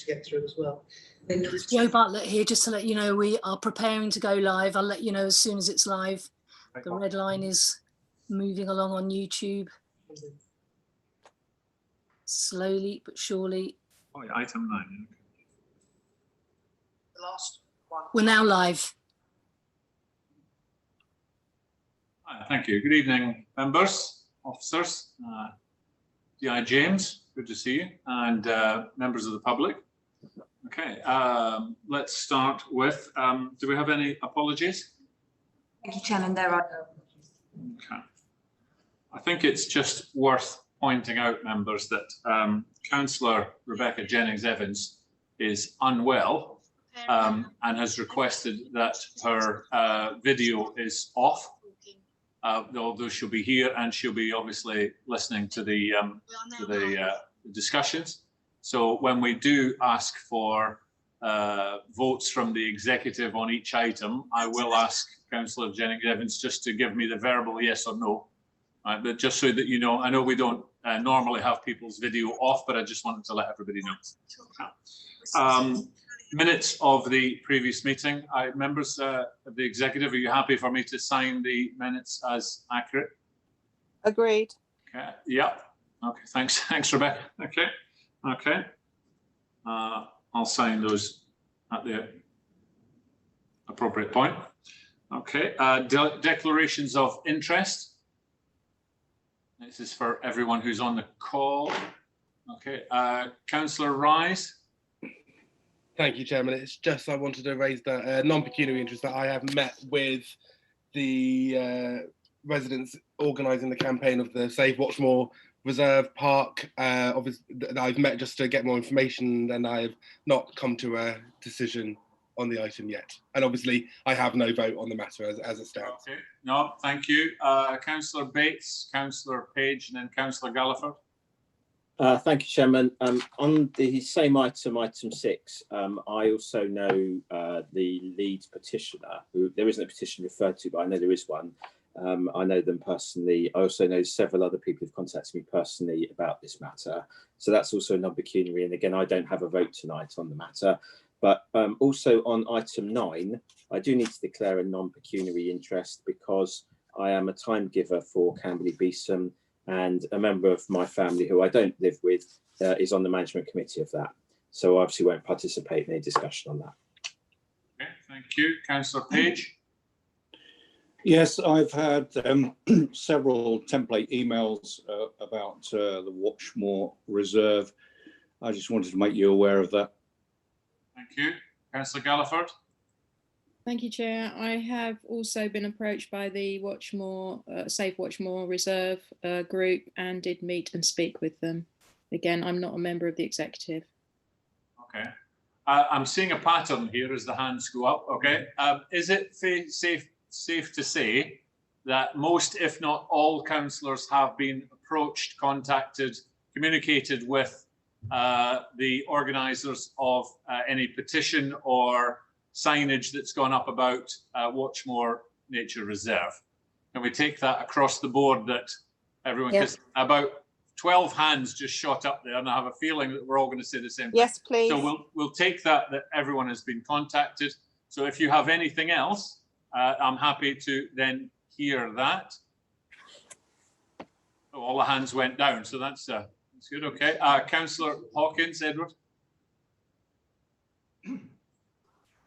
to get through as well. Joe Bartlett here, just to let you know, we are preparing to go live. I'll let you know as soon as it's live. The red line is moving along on YouTube. Slowly but surely. Oh, yeah, item 9. The last one. We're now live. Hi, thank you. Good evening, members, officers, DI James, good to see you, and members of the public. Okay, let's start with, do we have any apologies? Thank you, Chairman. There are no. Okay. I think it's just worth pointing out, members, that Councillor Rebecca Jennings-Evans is unwell and has requested that her video is off, although she'll be here and she'll be obviously listening to the discussions. So when we do ask for votes from the executive on each item, I will ask Councillor Jennings-Evans just to give me the verbal yes or no. But just so that you know, I know we don't normally have people's video off, but I just wanted to let everybody know. Minutes of the previous meeting. Members of the executive, are you happy for me to sign the minutes as accurate? Agreed. Okay. Yeah. Okay. Thanks, Rebecca. Okay. Okay. I'll sign those at the appropriate point. Okay. Declarations of interest. This is for everyone who's on the call. Okay. Councillor Rise. Thank you, Chairman. It's just I wanted to raise the non-pecuniary interest that I have met with the residents organising the campaign of the Save Watchmore Reserve Park. Obviously, I've met just to get more information, and I have not come to a decision on the item yet. And obviously, I have no vote on the matter as it stands. Okay. No, thank you. Councillor Bates, Councillor Page, and then Councillor Galliford. Thank you, Chairman. On the same item, item 6, I also know the lead petitioner, who there isn't a petition referred to, but I know there is one. I know them personally. I also know several other people who've contacted me personally about this matter. So that's also non-pecuniary. And again, I don't have a vote tonight on the matter. But also on item 9, I do need to declare a non-pecuniary interest because I am a time giver for Camberley Beeson, and a member of my family who I don't live with is on the management committee of that. So I obviously won't participate in any discussion on that. Okay, thank you. Councillor Page. Yes, I've had several template emails about the Watchmore Reserve. I just wanted to make you aware of that. Thank you. Councillor Galliford. Thank you, Chair. I have also been approached by the Watchmore, Safe Watchmore Reserve group and did meet and speak with them. Again, I'm not a member of the executive. Okay. I'm seeing a pattern here as the hands go up. Okay. Is it safe to say that most, if not all, councillors have been approached, contacted, communicated with the organisers of any petition or signage that's gone up about Watchmore Nature Reserve? Can we take that across the board that everyone, because about 12 hands just shot up there, and I have a feeling that we're all going to say the same thing. Yes, please. So we'll take that everyone has been contacted. So if you have anything else, I'm happy to then hear that. Oh, all the hands went down, so that's good. Okay. Councillor Hawkins, Edward.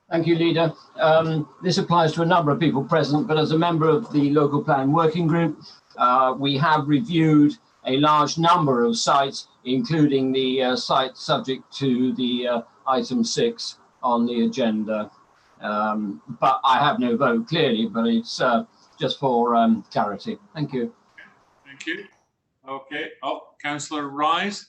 Thank you, Leader. This applies to a number of people present, but as a member of the Local Plan Working Group, we have reviewed a large number of sites, including the site subject to the item 6 on the agenda. But I have no vote, clearly, but it's just for clarity. Thank you. Thank you. Okay. Oh, Councillor Rise.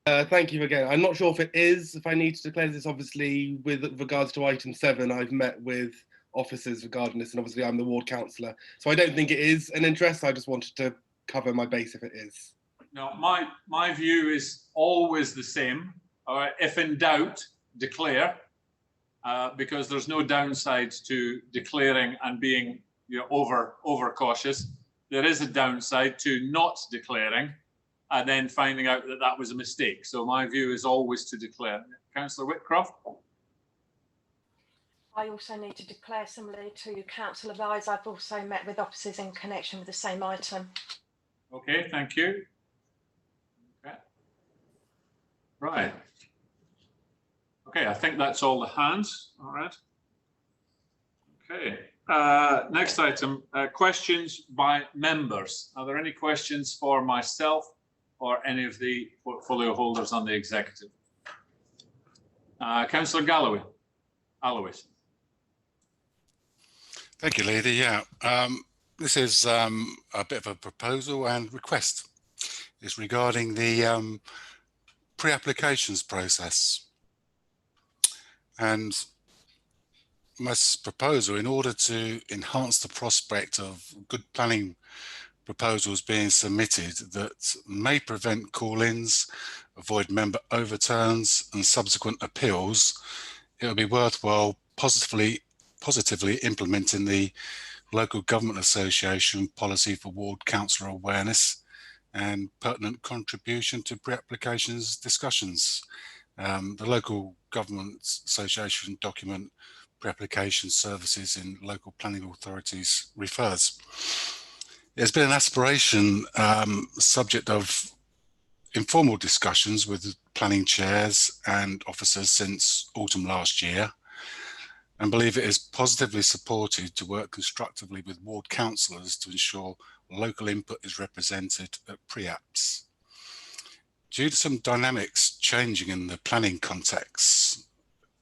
Thank you again. I'm not sure if I need to declare this. Obviously, with regards to item 7, I've met with officers regarding this, and obviously I'm the ward councillor. So I don't think it is an interest. I just wanted to cover my base if it is. No, my view is always the same. All right. If in doubt, declare, because there's no downside to declaring and being over cautious. There is a downside to not declaring and then finding out that that was a mistake. So my view is always to declare. Councillor Whitcroft. I also need to declare similarly to Councillor Vise, I've also met with officers in connection with the same item. Okay, thank you. Okay. Right. Okay, I think that's all the hands. All right. Okay. Next item, questions by members. Are there any questions for myself or any of the portfolio holders on the executive? Councillor Galloway. Alois. Thank you, Leader. Yeah, this is a bit of a proposal and request. It's regarding the pre-applications process. And my proposal, in order to enhance the prospect of good planning proposals being submitted that may prevent call-ins, avoid member overturns and subsequent appeals, it would be worthwhile positively implementing the Local Government Association policy for ward councillor awareness and pertinent contribution to pre-applications discussions. The Local Government Association document pre-application services in local planning authorities refers. There's been an aspiration subject of informal discussions with planning chairs and officers since autumn last year, and believe it is positively supported to work constructively with ward councillors to ensure local input is represented at pre-apps. Due to some dynamics changing in the planning context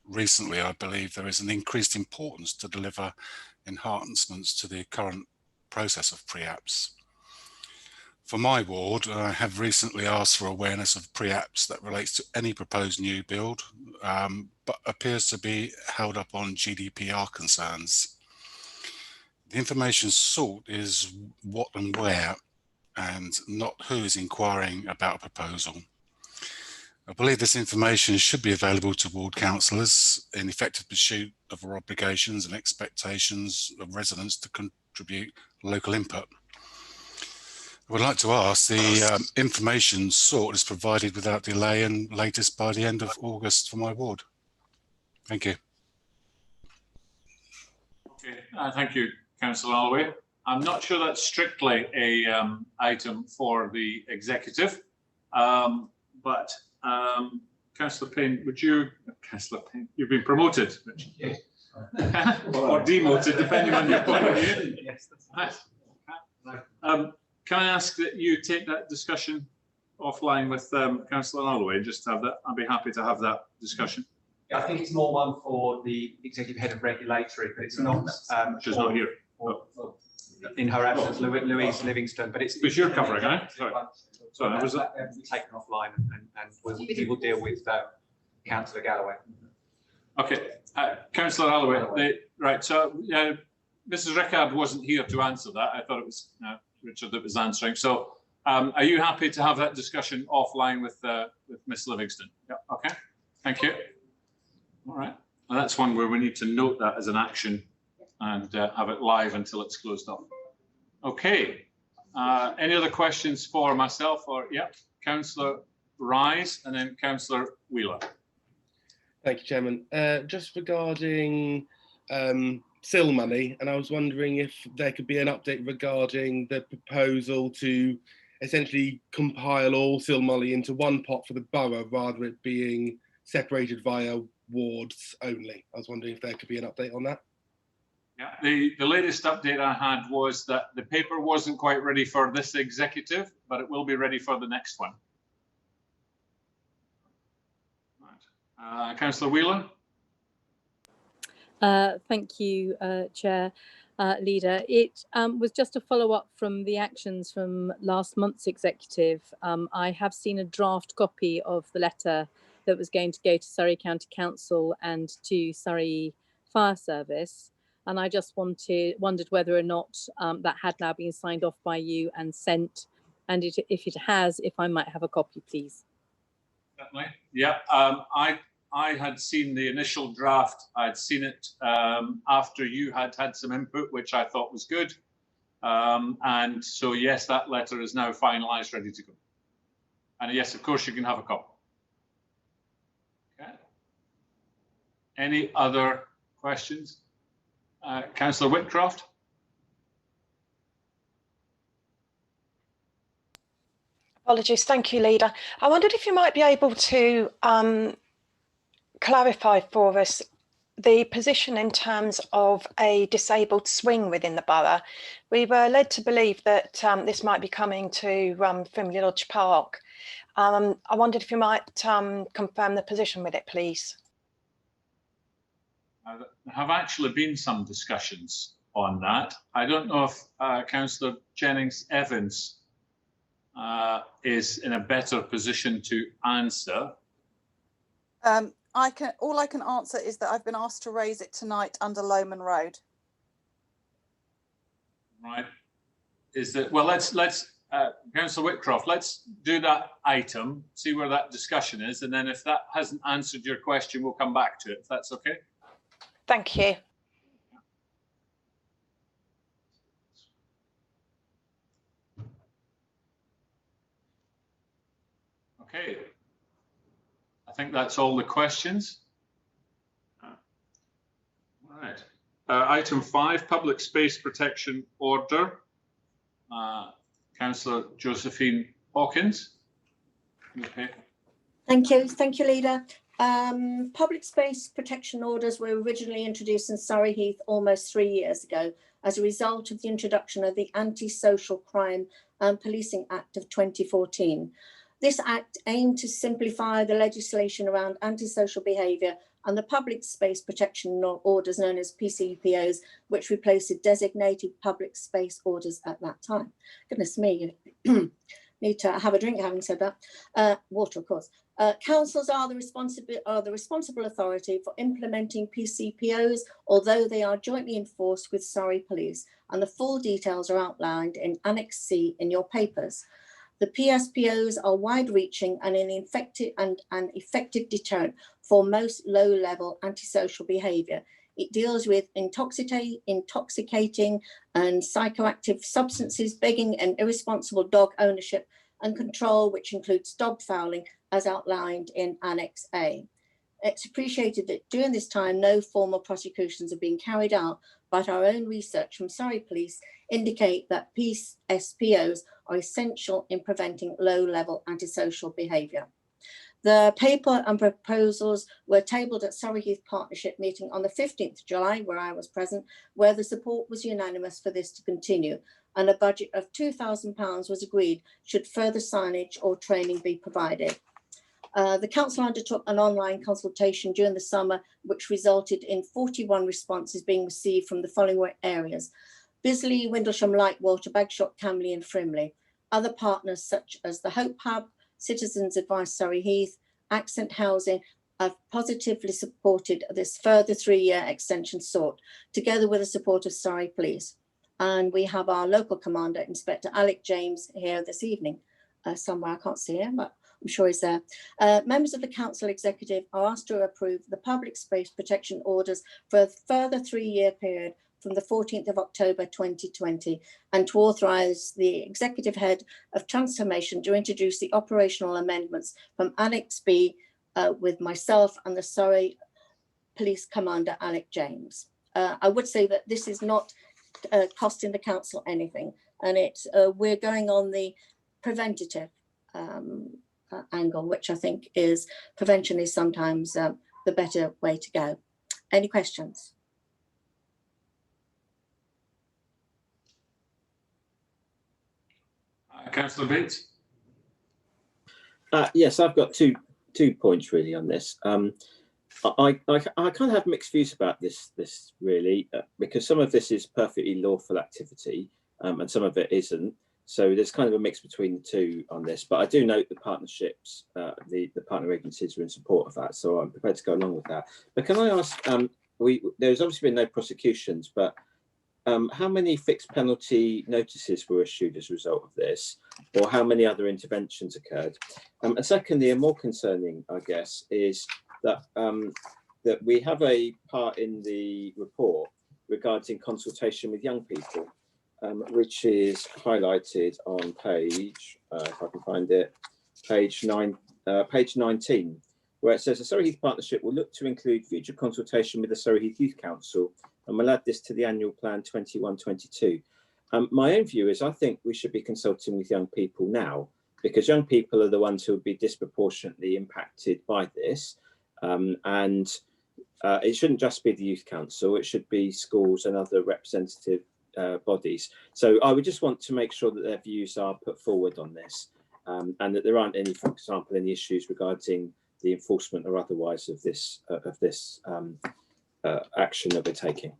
recently, I believe there is an increased importance to deliver enhancements to the current process of pre-apps. For my ward, I have recently asked for awareness of pre-apps that relates to any proposed new build, but appears to be held up on GDPR concerns. The information sought is what and where, and not who is inquiring about a proposal. I believe this information should be available to ward councillors in effective pursuit of our obligations and expectations of residents to contribute local input. I would like to ask the information sought is provided without delay and latest by the end of August for my ward. Thank you. Okay, thank you, Councillor Alloway. I'm not sure that's strictly a item for the executive, but Councillor Payne, would you, Councillor Payne, you've been promoted, yes. Or demoted, depending on your point of view. Yes, that's right. Can I ask that you take that discussion offline with Councillor Alloway, just to have that? I'd be happy to have that discussion. Yeah, I think it's more one for the executive head of regulatory, but it's not. She's not here. In her absence, Louise Livingston, but it's. Which you're covering, eh? Sorry. Sorry, that was taken offline, and we will deal with Councillor Galloway. Okay, Councillor Alloway. Right. So Mrs. Rickard wasn't here to answer that. I thought it was Richard that was answering. So, are you happy to have that discussion offline with Miss Livingston? Yeah. Okay. Thank you. All right. And that's one where we need to note that as an action and have it live until it's closed off. Okay. Any other questions for myself or, yeah, Councillor Rise and then Councillor Wheeler. Thank you, Chairman. Just regarding SIL money, and I was wondering if there could be an update regarding the proposal to essentially compile all SIL money into one pot for the borough rather it being separated via wards only. I was wondering if there could be an update on that. Yeah, the latest update I had was that the paper wasn't quite ready for this executive, but it will be ready for the next one. Right. Councillor Wheeler. Thank you, Chair, Leader. It was just a follow-up from the actions from last month's executive. I have seen a draft copy of the letter that was going to go to Surrey County Council and to Surrey Fire Service. And I just wondered whether or not that had now been signed off by you and sent. And if it has, if I might have a copy, please. Certainly. Yeah, I had seen the initial draft. I'd seen it after you had some input, which I thought was good. And so, yes, that letter is now finalised, ready to go. And yes, of course, you can have a copy. Okay. Any other questions? Councillor Whitcroft? Apologies. Thank you, Leader. I wondered if you might be able to clarify for us the position in terms of a disabled swing within the borough. We were led to believe that this might be coming to Frimley Lodge Park. I wondered if you might confirm the position with it, please. There have actually been some discussions on that. I don't know if Councillor Jennings-Evans is in a better position to answer. All I can answer is that I've been asked to raise it tonight under Loman Road. Right. Is that, well, let's Councillor Whitcroft, let's do that item, see where that discussion is, and then if that hasn't answered your question, we'll come back to it, if that's okay. Thank you. Okay. I think that's all the questions. All right. Item 5, Public Space Protection Order. Councillor Josephine Hawkins. Okay. Thank you, Leader. Public space protection orders were originally introduced in Surrey Heath almost 3 years ago as a result of the introduction of the Anti-Social Crime and Policing Act of 2014. This act aimed to simplify the legislation around antisocial behaviour and the public space protection orders known as PCPOs, which replaced the designated public space orders at that time. Goodness me, need to have a drink having said that. Water, of course. Councils are the responsible authority for implementing PCPOs, although they are jointly enforced with Surrey Police, and the full details are outlined in Annex C in your papers. The PSPOs are wide-reaching and an effective deterrent for most low-level antisocial behaviour. It deals with intoxicating and psychoactive substances, begging and irresponsible dog ownership and control, which includes dog fouling, as outlined in Annex A. It's appreciated that during this time, no formal prosecutions are being carried out, but our own research from Surrey Police indicate that PSPOs are essential in preventing low-level antisocial behaviour. The paper and proposals were tabled at Surrey Heath Partnership meeting on the 15th of July, where I was present, where the support was unanimous for this to continue, and a budget of £2,000 was agreed should further signage or training be provided. The council undertook an online consultation during the summer, which resulted in 41 responses being received from the following areas: Bisley, Windlesham, Lightwater, Bagshot, Camley and Frimley. Other partners such as the Hope Hub, Citizens Advice Surrey Heath, Accent Housing have positively supported this further 3-year extension sought, together with the support of Surrey Police. And we have our local commander, Inspector Alec James, here this evening. Somewhere, I can't see him, but I'm sure he's there. Members of the Council Executive are asked to approve the public space protection orders for a further 3-year period from the 14th of October 2020, and to authorise the Executive Head of Transformation to introduce the operational amendments from Annex B with myself and the Surrey Police Commander, Alec James. I would say that this is not costing the Council anything, and it's we're going on the preventative angle, which I think is prevention is sometimes the better way to go. Any questions? Councillor Bates. Yes, I've got two points really on this. I kind of have mixed views about this really, because some of this is perfectly lawful activity and some of it isn't. So there's kind of a mix between the two on this. But I do note the partnerships, the partner agencies are in support of that. So I'm prepared to go along with that. But can I ask, there's obviously been no prosecutions, but how many fixed penalty notices were issued as a result of this, or how many other interventions occurred? And secondly, and more concerning, I guess, is that that we have a part in the report regarding consultation with young people, which is highlighted on page, if I can find it, page 19. where it says the Surrey Heath Partnership will look to include future consultation with the Surrey Heath Youth Council, and we'll add this to the annual plan 21-22. My own view is I think we should be consulting with young people now, because young people are the ones who will be disproportionately impacted by this. It shouldn't just be the Youth Council, it should be schools and other representative bodies. So I would just want to make sure that their views are put forward on this, and that there aren't any, for example, any issues regarding the enforcement or otherwise of this action that we're taking.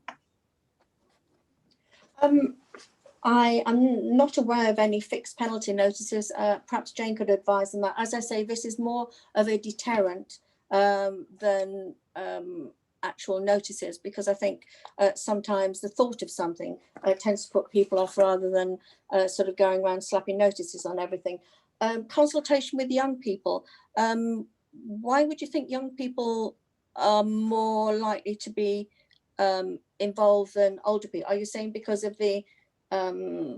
I am not aware of any fixed penalty notices. Perhaps Jane could advise on that. As I say, this is more of a deterrent than actual notices, because I think sometimes the thought of something tends to put people off rather than sort of going around slapping notices on everything. Consultation with young people. Why would you think young people are more likely to be involved than older people? Are you saying because of the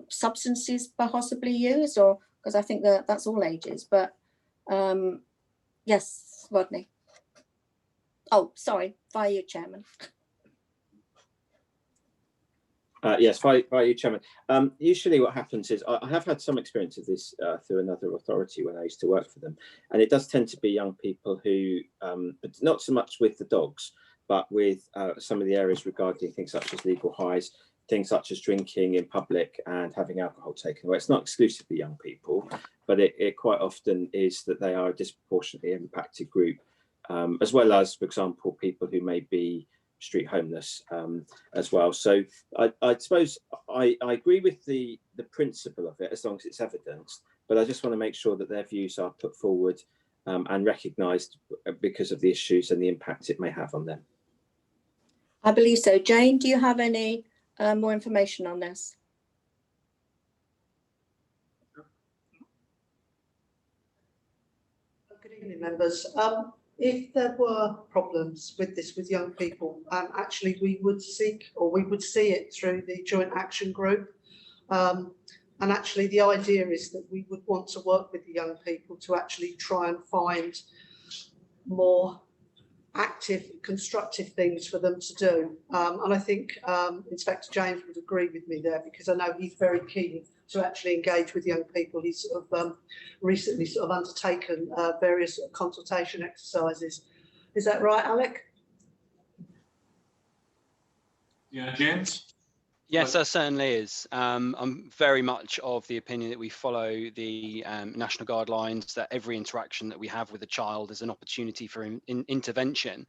substances possibly used, or because I think that that's all ages? But yes, Rodney. Oh, sorry, via you, Chairman. Yes, via you, Chairman. Usually what happens is, I have had some experience of this through another authority when I used to work for them, and it does tend to be young people who, not so much with the dogs, but with some of the areas regarding things such as legal highs, things such as drinking in public and having alcohol taken away. It's not exclusively young people, but it quite often is that they are a disproportionately impacted group, as well as, for example, people who may be street homeless as well. So I suppose I agree with the principle of it as long as it's evidenced, but I just want to make sure that their views are put forward and recognised because of the issues and the impact it may have on them. I believe so. Jane, do you have any more information on this? Good evening, members. If there were problems with this with young people, actually we would seek, or we would see it through the joint action group. And actually the idea is that we would want to work with the young people to actually try and find more active, constructive things for them to do. And I think Inspector James would agree with me there, because I know he's very keen to actually engage with young people. He's sort of recently sort of undertaken various consultation exercises. Is that right, Alec? Yeah, James? Yes, that certainly is. I'm very much of the opinion that we follow the national guidelines, that every interaction that we have with a child is an opportunity for intervention.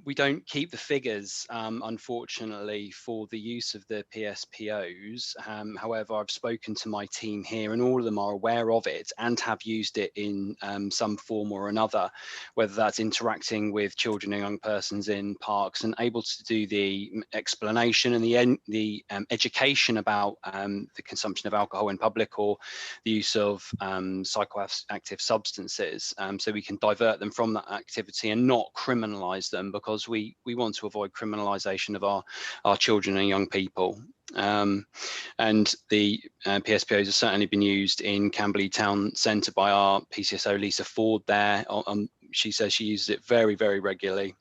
We don't keep the figures, unfortunately, for the use of the PSPOs. However, I've spoken to my team here and all of them are aware of it and have used it in some form or another, whether that's interacting with children and young persons in parks and able to do the explanation and the education about the consumption of alcohol in public or the use of psychoactive substances, so we can divert them from that activity and not criminalise them, because we want to avoid criminalisation of our children and young people. And the PSPOs have certainly been used in Camberley Town Centre by our PCSO Lisa Ford there. She says she uses it very, very regularly.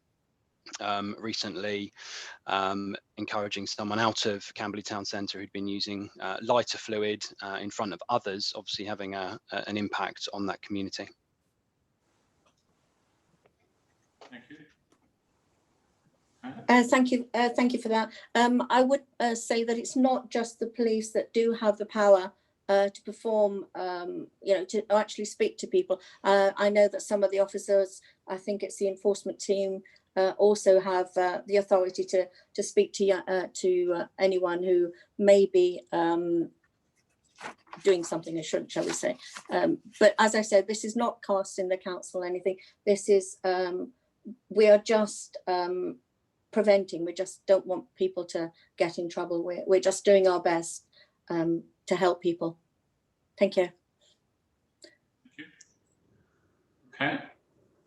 Recently encouraging someone out of Camberley Town Centre who'd been using lighter fluid in front of others, obviously having an impact on that community. Thank you. Thank you for that. I would say that it's not just the police that do have the power to perform, to actually speak to people. I know that some of the officers, I think it's the enforcement team, also have the authority to speak to anyone who may be doing something they shouldn't, shall we say. But as I said, this is not casting the council or anything. This is, we are just preventing. We just don't want people to get in trouble. We're just doing our best to help people. Thank you. Thank you. Okay.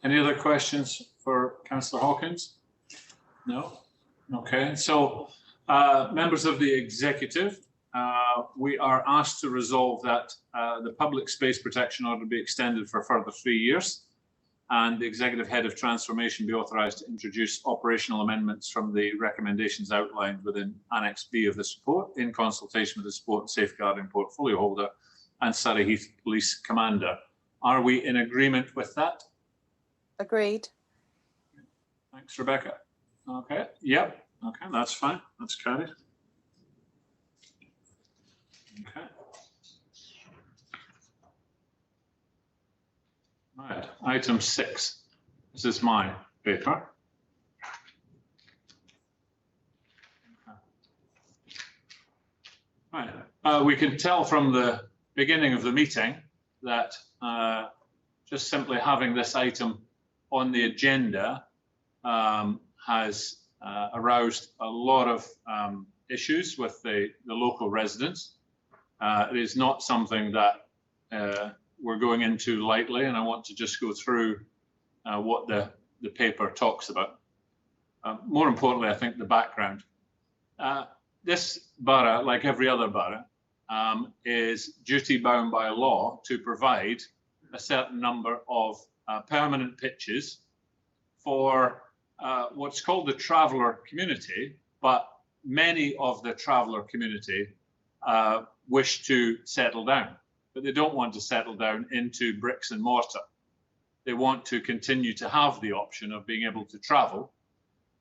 Any other questions for Councillor Hawkins? No? Okay. So members of the executive, we are asked to resolve that the public space protection order be extended for a further 3 years. and the Executive Head of Transformation be authorised to introduce operational amendments from the recommendations outlined within Annex B of this report in consultation with the Support and Safeguarding Portfolio Holder and Surrey Heath Police Commander. Are we in agreement with that? Agreed. Thanks, Rebecca. Okay, yep, okay, that's fine, that's carried. Okay. Right, item 6. This is my paper. Okay. Right, we can tell from the beginning of the meeting that just simply having this item on the agenda has aroused a lot of issues with the local residents. It is not something that we're going into lightly, and I want to just go through what the paper talks about. More importantly, I think the background. This borough, like every other borough, is duty bound by law to provide a certain number of permanent pitches for what's called the traveller community, but many of the traveller community wish to settle down, but they don't want to settle down into bricks and mortar. They want to continue to have the option of being able to travel.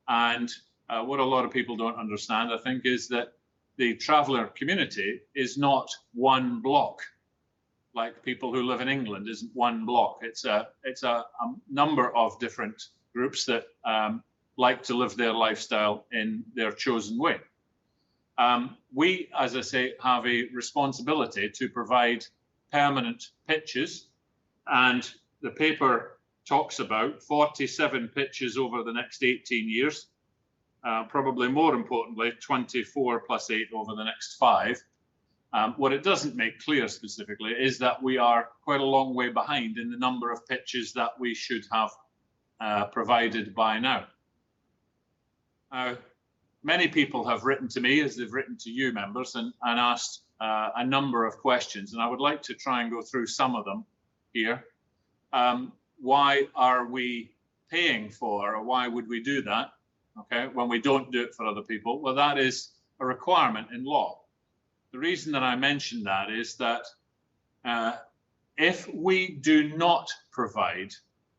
And what a lot of people don't understand, I think, is that the traveller community is not one block. Like people who live in England isn't one block. It's a number of different groups that like to live their lifestyle in their chosen way. We, as I say, have a responsibility to provide permanent pitches, and the paper talks about 47 pitches over the next 18 years, probably more importantly, 24 plus 8 over the next 5. What it doesn't make clear specifically is that we are quite a long way behind in the number of pitches that we should have provided by now. Many people have written to me, as they've written to you members, and asked a number of questions, and I would like to try and go through some of them here. Why are we paying for, or why would we do that, okay, when we don't do it for other people? Well, that is a requirement in law. The reason that I mention that is that if we do not provide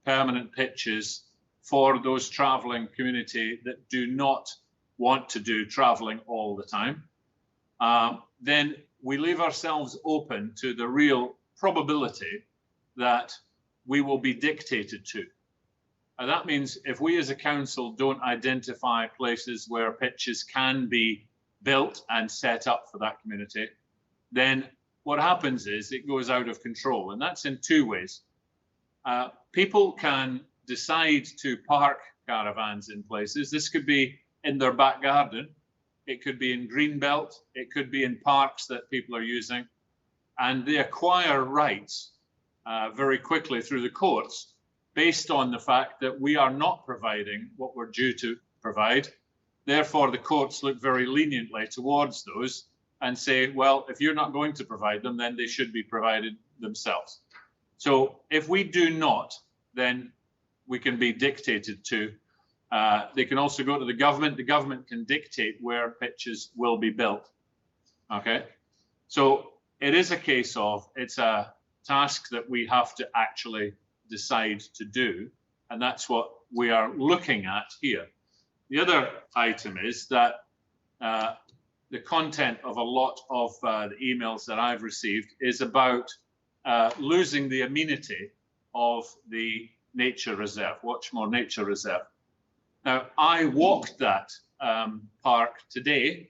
permanent pitches for those travelling community that do not want to do travelling all the time, then we leave ourselves open to the real probability that we will be dictated to. And that means if we as a council don't identify places where pitches can be built and set up for that community, then what happens is it goes out of control. And that's in 2 ways. People can decide to park caravans in places. This could be in their back garden. It could be in greenbelt. It could be in parks that people are using. And they acquire rights very quickly through the courts based on the fact that we are not providing what we're due to provide. Therefore, the courts look very leniently towards those and say, well, if you're not going to provide them, then they should be provided themselves. So if we do not, then we can be dictated to. They can also go to the government. The government can dictate where pitches will be built. Okay, so it is a case of, it's a task that we have to actually decide to do, and that's what we are looking at here. The other item is that the content of a lot of the emails that I've received is about losing the amenity of the nature reserve, Watchmore Nature Reserve. Now, I walked that park today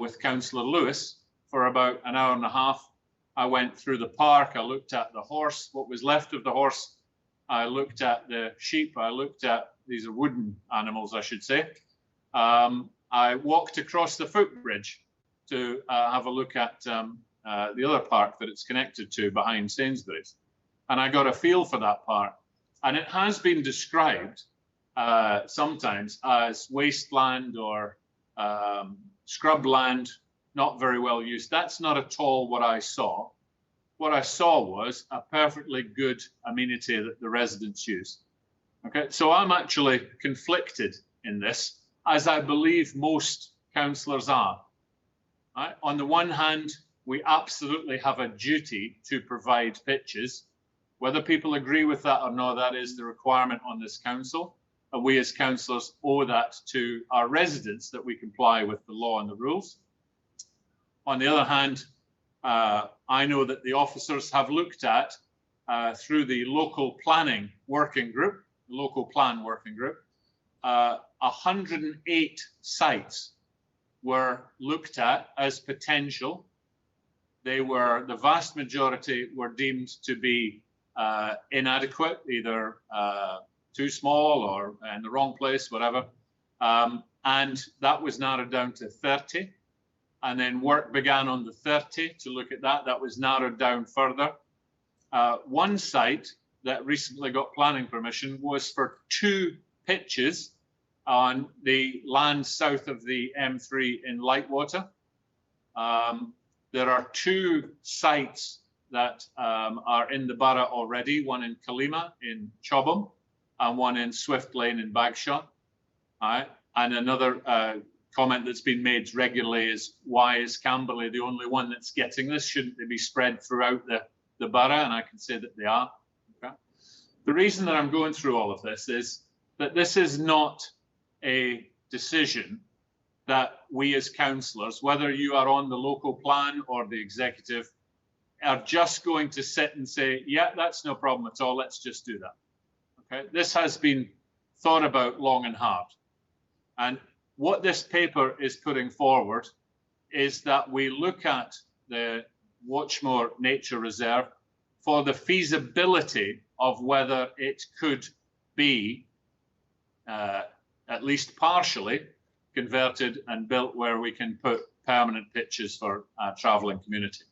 with Councillor Lewis for about an hour and a half. I went through the park, I looked at the horse, what was left of the horse, I looked at the sheep, I looked at, these are wooden animals, I should say. I walked across the footbridge to have a look at the other park that it's connected to behind Sainsbury's. And I got a feel for that park. And it has been described sometimes as wasteland or scrubland, not very well used. That's not at all what I saw. what I saw was a perfectly good amenity that the residents use. Okay, so I'm actually conflicted in this, as I believe most councillors are. Right? On the one hand, we absolutely have a duty to provide pitches. Whether people agree with that or not, that is the requirement on this council. And we as councillors owe that to our residents, that we comply with the law and the rules. On the other hand, I know that the officers have looked at, through the local planning working group, the local plan working group, 108 sites were looked at as potential. They were, the vast majority were deemed to be inadequate, either too small or in the wrong place, whatever. And that was narrowed down to 30. And then work began on the 30 to look at that. That was narrowed down further. One site that recently got planning permission was for 2 pitches on the land south of the M3 in Lightwater. There are 2 sites that are in the borough already, one in Kalima in Chobham and one in Swift Lane in Bagshot. And another comment that's been made regularly is, why is Camberley the only one that's getting this? Shouldn't they be spread throughout the borough? And I can say that they are. Okay. The reason that I'm going through all of this is that this is not a decision that we as councillors, whether you are on the local plan or the executive, are just going to sit and say, yeah, that's no problem at all, let's just do that. Okay, this has been thought about long and hard. And what this paper is putting forward is that we look at the Watchmore Nature Reserve for the feasibility of whether it could be at least partially converted and built where we can put permanent pitches for travelling community.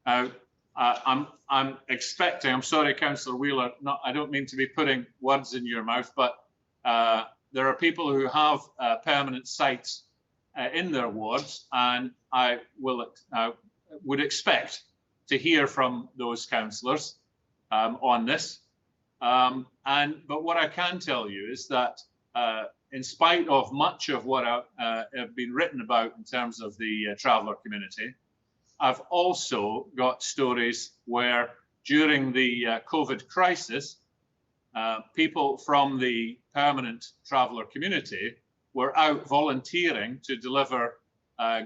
Now, I'm expecting, I'm sorry, Councillor Wheeler, I don't mean to be putting words in your mouth, but there are people who have permanent sites in their wards, and I would expect to hear from those councillors on this. But what I can tell you is that in spite of much of what have been written about in terms of the traveller community, I've also got stories where during the COVID crisis, people from the permanent traveller community were out volunteering to deliver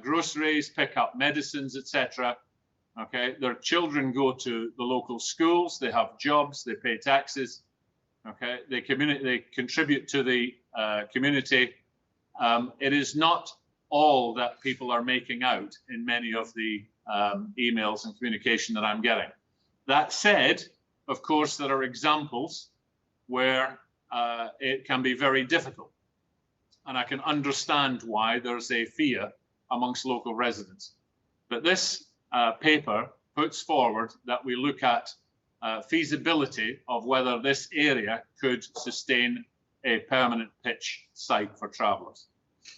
groceries, pick up medicines, etc. Okay, their children go to the local schools, they have jobs, they pay taxes. Okay, they contribute to the community. It is not all that people are making out in many of the emails and communication that I'm getting. That said, of course, there are examples where it can be very difficult. And I can understand why there's a fear amongst local residents. But this paper puts forward that we look at feasibility of whether this area could sustain a permanent pitch site for travellers.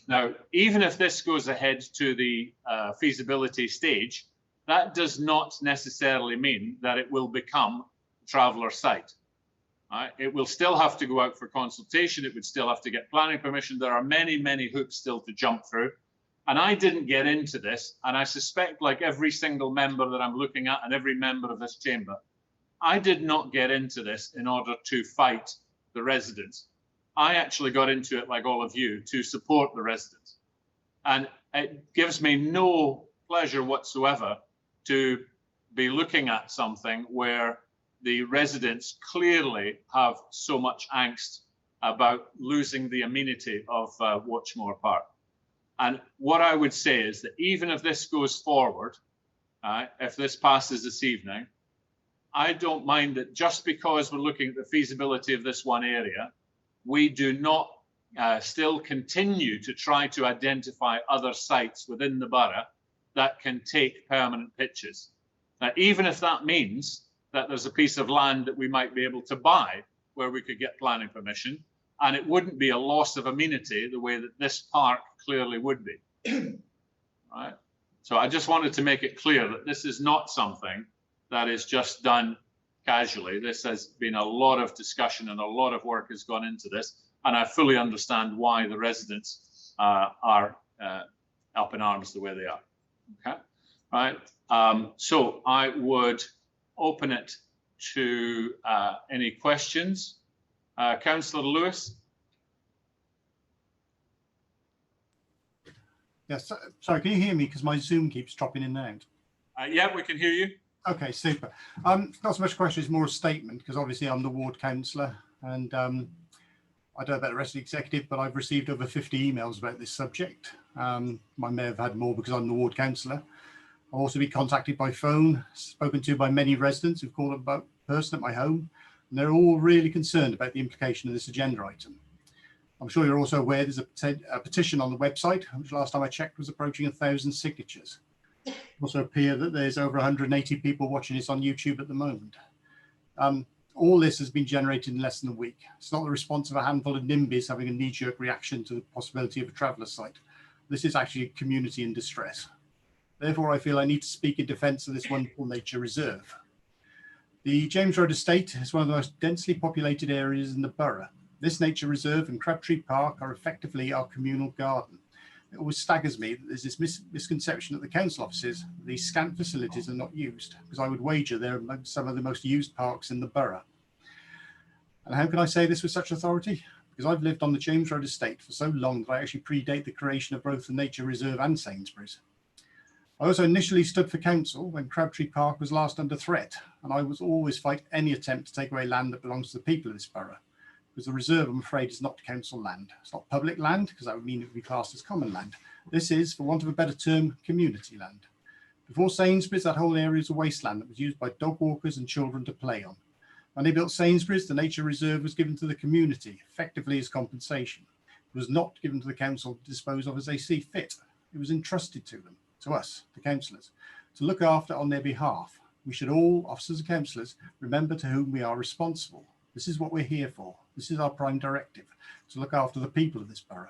Now, even if this goes ahead to the feasibility stage, that does not necessarily mean that it will become a traveller site. It will still have to go out for consultation. It would still have to get planning permission. There are many, many hoops still to jump through. And I didn't get into this. And I suspect, like every single member that I'm looking at and every member of this chamber, I did not get into this in order to fight the residents. I actually got into it, like all of you, to support the residents. And it gives me no pleasure whatsoever to be looking at something where the residents clearly have so much angst about losing the amenity of Watchmore Park. And what I would say is that even if this goes forward, if this passes this evening, I don't mind that just because we're looking at the feasibility of this one area, we do not still continue to try to identify other sites within the borough that can take permanent pitches. Now, even if that means that there's a piece of land that we might be able to buy where we could get planning permission, and it wouldn't be a loss of amenity the way that this park clearly would be. Right? So I just wanted to make it clear that this is not something that is just done casually. This has been a lot of discussion and a lot of work has gone into this, and I fully understand why the residents are up in arms the way they are. Okay, right. So I would open it to any questions. Councillor Lewis. Yes, sorry, can you hear me? Because my Zoom keeps dropping in and out. Yeah, we can hear you. Okay, super. Not so much a question, it's more a statement, because obviously I'm the ward councillor, and I don't know about the rest of the executive, but I've received over 50 emails about this subject. I may have had more because I'm the ward councillor. I've also been contacted by phone, spoken to by many residents who've called about a person at my home, and they're all really concerned about the implication of this agenda item. I'm sure you're also aware there's a petition on the website, which last time I checked was approaching 1,000 signatures. It also appears that there's over 180 people watching this on YouTube at the moment. All this has been generated in less than a week. It's not the response of a handful of NIMBYs having a knee-jerk reaction to the possibility of a traveller site. This is actually a community in distress. Therefore, I feel I need to speak in defence of this wonderful nature reserve. The James Road estate is one of the most densely populated areas in the borough. This nature reserve and Crabtree Park are effectively our communal garden. It always staggers me that there's this misconception at the council offices that these scant facilities are not used, because I would wager they're some of the most used parks in the borough. And how can I say this with such authority? Because I've lived on the James Road estate for so long that I actually predate the creation of both the nature reserve and Sainsbury's. I also initially stood for council when Crabtree Park was last under threat, and I was always fight any attempt to take away land that belongs to the people of this borough. Because the reserve, I'm afraid, is not council land. It's not public land, because that would mean it would be classed as common land. This is, for want of a better term, community land. Before Sainsbury's, that whole area was a wasteland that was used by dog walkers and children to play on. When they built Sainsbury's, the nature reserve was given to the community, effectively as compensation. It was not given to the council to dispose of as they see fit. It was entrusted to them, to us, the councillors, to look after on their behalf. We should all, officers and councillors, remember to whom we are responsible. This is what we're here for. This is our prime directive, to look after the people of this borough.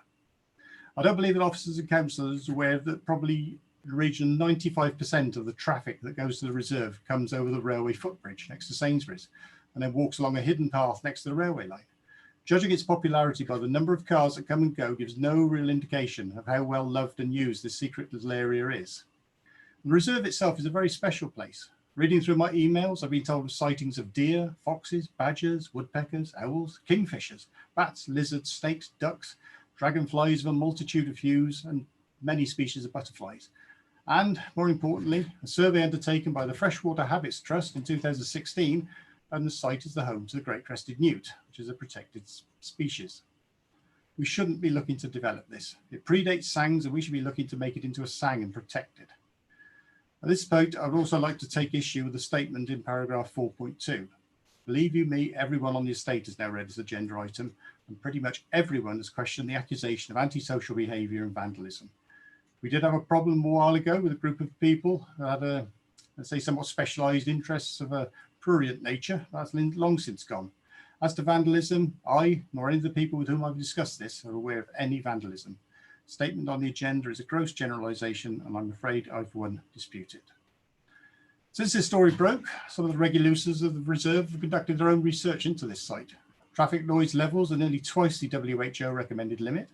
I don't believe that officers and councillors are aware that probably in the region 95% of the traffic that goes to the reserve comes over the railway footbridge next to Sainsbury's and then walks along a hidden path next to the railway line. Judging its popularity by the number of cars that come and go gives no real indication of how well loved and used this secret little area is. The reserve itself is a very special place. Reading through my emails, I've been told of sightings of deer, foxes, badgers, woodpeckers, owls, kingfishers, bats, lizards, snakes, ducks, dragonflies of a multitude of hues, and many species of butterflies. And, more importantly, a survey undertaken by the Freshwater Habits Trust in 2016, and the site is the home to the great crested newt, which is a protected species. We shouldn't be looking to develop this. It predates SANGs, and we should be looking to make it into a SANG and protect it. At this point, I'd also like to take issue with the statement in paragraph 4.2. Believe you me, everyone on the estate has now read this agenda item, and pretty much everyone has questioned the accusation of antisocial behaviour and vandalism. We did have a problem a while ago with a group of people who had a, let's say, somewhat specialised interests of a prurient nature. That's long since gone. As to vandalism, I, nor any of the people with whom I've discussed this, are aware of any vandalism. Statement on the agenda is a gross generalisation, and I'm afraid I, for one, dispute it. Since this story broke, some of the regular users of the reserve have conducted their own research into this site. Traffic noise levels are nearly twice the WHO recommended limit.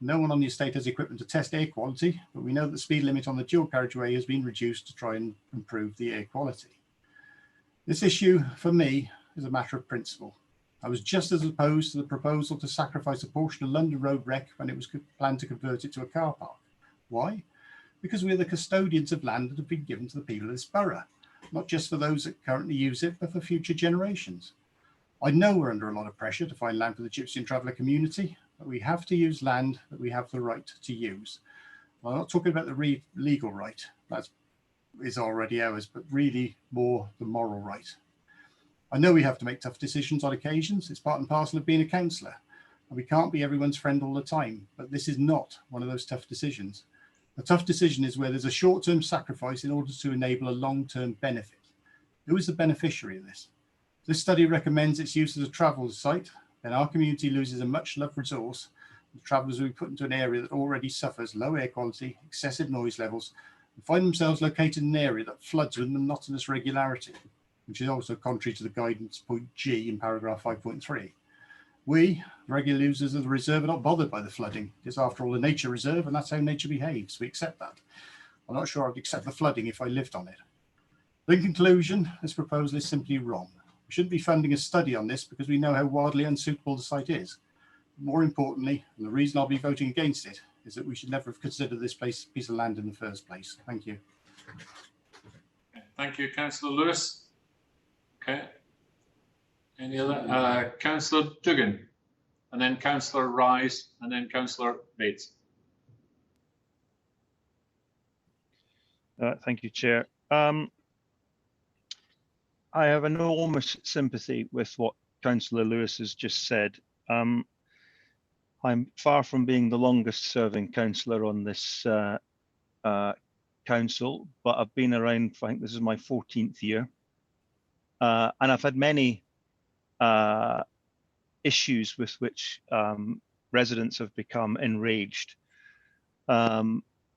No one on the estate has equipment to test air quality, but we know that the speed limit on the dual carriageway has been reduced to try and improve the air quality. This issue, for me, is a matter of principle. I was just as opposed to the proposal to sacrifice a portion of London Road Rec when it was planned to convert it to a car park. Why? Because we're the custodians of land that have been given to the people of this borough, not just for those that currently use it, but for future generations. I know we're under a lot of pressure to find land for the Gypsy and Traveller community, but we have to use land that we have the right to use. Well, I'm not talking about the legal right, that is already ours, but really more the moral right. I know we have to make tough decisions on occasions. It's part and parcel of being a councillor, and we can't be everyone's friend all the time, but this is not one of those tough decisions. A tough decision is where there's a short-term sacrifice in order to enable a long-term benefit. Who is the beneficiary of this? This study recommends its use as a travel site, then our community loses a much-loved resource. The travellers will be put into an area that already suffers low air quality, excessive noise levels, find themselves located in an area that floods with monotonous regularity, which is also contrary to the guidance point G in paragraph 5.3. We, regular users of the reserve, are not bothered by the flooding. It's after all a nature reserve, and that's how nature behaves. We accept that. I'm not sure I'd accept the flooding if I lived on it. In conclusion, this proposal is simply wrong. We shouldn't be funding a study on this because we know how wildly unsuitable the site is. More importantly, and the reason I'll be voting against it, is that we should never have considered this piece of land in the first place. Thank you. Thank you, Councillor Lewis. Okay. Any other? Councillor Duggan, and then Councillor Rise, and then Councillor Bates. Thank you, Chair. I have enormous sympathy with what Councillor Lewis has just said. I'm far from being the longest serving councillor on this council, but I've been around, I think this is my 14th year. And I've had many issues with which residents have become enraged. A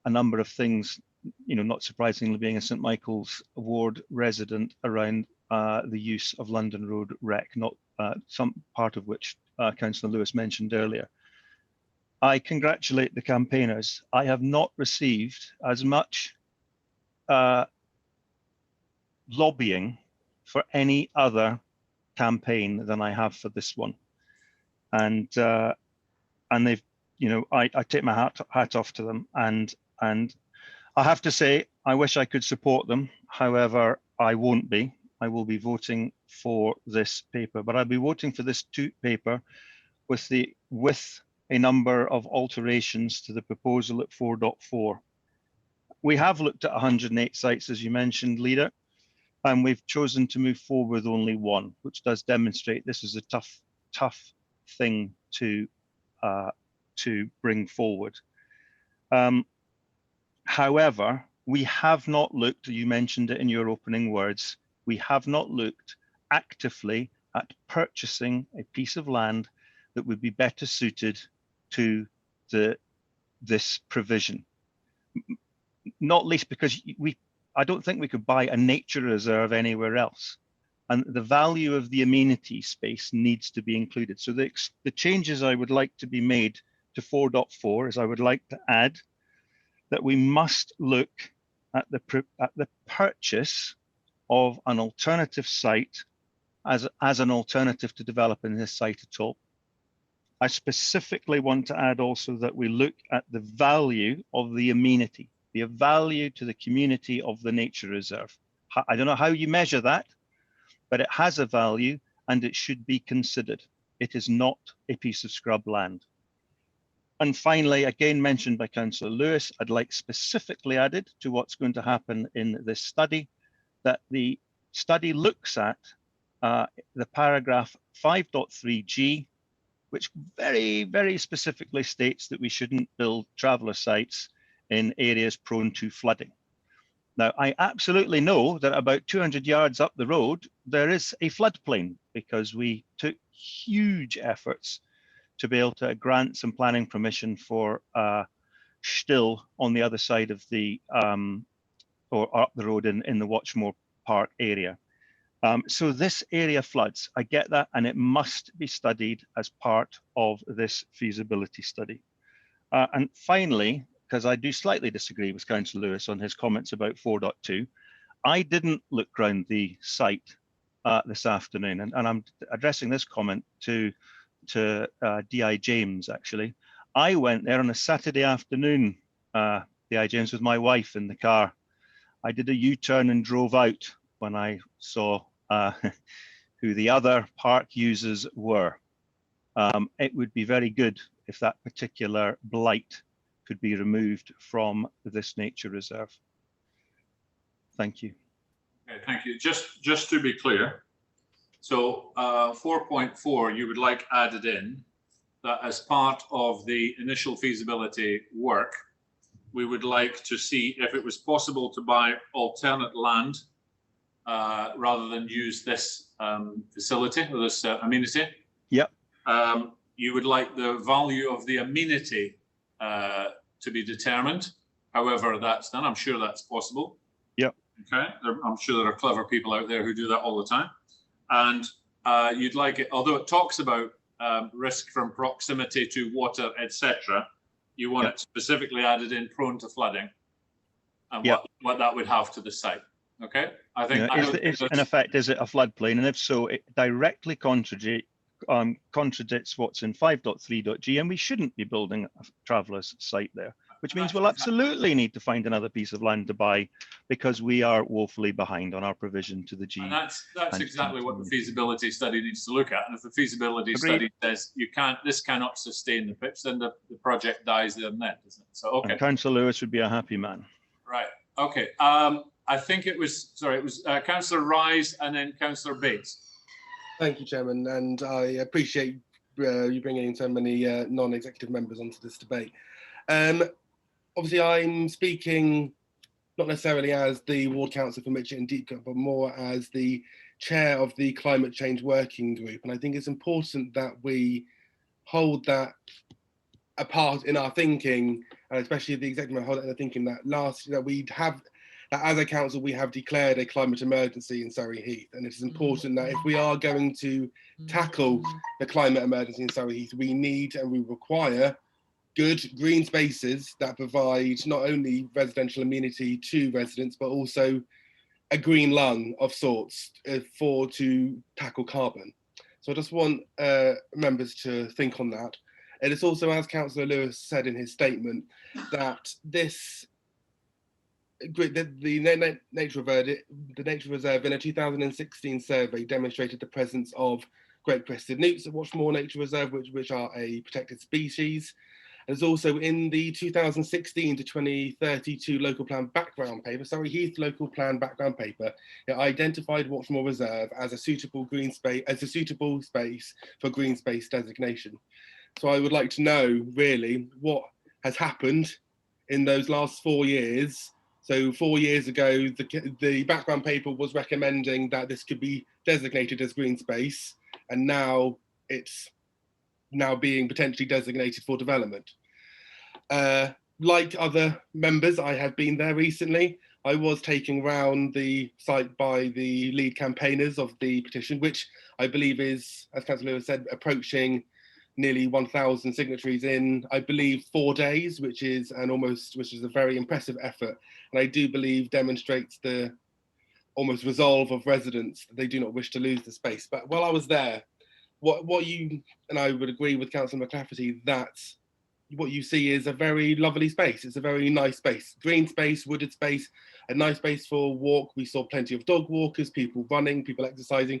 number of things, you know, not surprisingly being a St Michael's ward resident around the use of London Road Rec, not some part of which Councillor Lewis mentioned earlier. I congratulate the campaigners. I have not received as much lobbying for any other campaign than I have for this one, and they've, you know, I take my hat off to them, and I have to say I wish I could support them. However, I won't be. I will be voting for this paper, but I'll be voting for this paper with a number of alterations to the proposal at 4.4. We have looked at 108 sites, as you mentioned, Leader, and we've chosen to move forward with only one, which does demonstrate this is a tough thing to bring forward. However, we have not looked, you mentioned it in your opening words, we have not looked actively at purchasing a piece of land that would be better suited to this provision. Not least because I don't think we could buy a nature reserve anywhere else. And the value of the amenity space needs to be included. So the changes I would like to be made to 4.4 is I would like to add that we must look at the purchase of an alternative site as an alternative to developing this site at all. I specifically want to add also that we look at the value of the amenity, the value to the community of the nature reserve. I don't know how you measure that, but it has a value and it should be considered. It is not a piece of scrub land. And finally, again mentioned by Councillor Lewis, I'd like specifically added to what's going to happen in this study, that the study looks at the paragraph 5.3G, which very, very specifically states that we shouldn't build traveller sites in areas prone to flooding. Now, I absolutely know that about 200 yards up the road, there is a floodplain because we took huge efforts to be able to grant some planning permission for still on the other side of the, or up the road in the Watchmore Park area. So this area floods, I get that, and it must be studied as part of this feasibility study. And finally, because I do slightly disagree with Councillor Lewis on his comments about 4.2, I didn't look around the site this afternoon, and I'm addressing this comment to DI James, actually. I went there on a Saturday afternoon, DI James, with my wife in the car. I did a U-turn and drove out when I saw who the other park users were. It would be very good if that particular blight could be removed from this nature reserve. Thank you. Okay, thank you. Just to be clear, so 4.4 you would like added in that as part of the initial feasibility work, we would like to see if it was possible to buy alternate land rather than use this facility or this amenity. Yep. You would like the value of the amenity to be determined, however that's done. I'm sure that's possible. Yep. Okay. I'm sure there are clever people out there who do that all the time. And you'd like it, although it talks about risk from proximity to water, etc. You want it specifically added in prone to flooding, and what that would have to the site. Okay, I think in effect, is it a floodplain, and if so, it directly contradicts what's in 5.3.g, and we shouldn't be building a traveller's site there, which means we'll absolutely need to find another piece of land to buy because we are woefully behind on our provision to the G. And that's exactly what the feasibility study needs to look at. And if the feasibility study says this cannot sustain the pitch, then the project dies there and then, doesn't it? So okay. And Councillor Lewis would be a happy man. Right. Okay. I think it was Councillor Rise and then Councillor Bates. Thank you, Chairman, and I appreciate you bringing in so many non-executive members onto this debate. Obviously, I'm speaking not necessarily as the Ward Councillor for Mitchett and Deepcote, but more as the chair of the Climate Change Working Group. And I think it's important that we hold that apart in our thinking, and especially the executive hold it in the thinking that that as a council, we have declared a climate emergency in Surrey Heath. And it is important that if we are going to tackle the climate emergency in Surrey Heath, we need and we require good green spaces that provide not only residential amenity to residents, but also a green lung of sorts to tackle carbon. So I just want members to think on that. And it's also, as Councillor Lewis said in his statement, that the nature reserve in a 2016 survey demonstrated the presence of great crested newts at Watchmore Nature Reserve, which are a protected species. There's also in the 2016 to 2032 local plan background paper, Surrey Heath local plan background paper, it identified Watchmore Reserve as a suitable green space, for green space designation. So I would like to know really what has happened in those last 4 years. So 4 years ago, the background paper was recommending that this could be designated as green space, and now it's being potentially designated for development. Like other members, I have been there recently. I was taken around the site by the lead campaigners of the petition, which I believe is, as Councillor Lewis said, approaching nearly 1,000 signatories in, I believe, 4 days, which is a very impressive effort. And I do believe demonstrates the almost resolve of residents that they do not wish to lose the space. But while I was there, what you, and I would agree with Councillor McClafferty, that what you see is a very lovely space. It's a very nice space, green space, wooded space, a nice space for a walk. We saw plenty of dog walkers, people running, people exercising.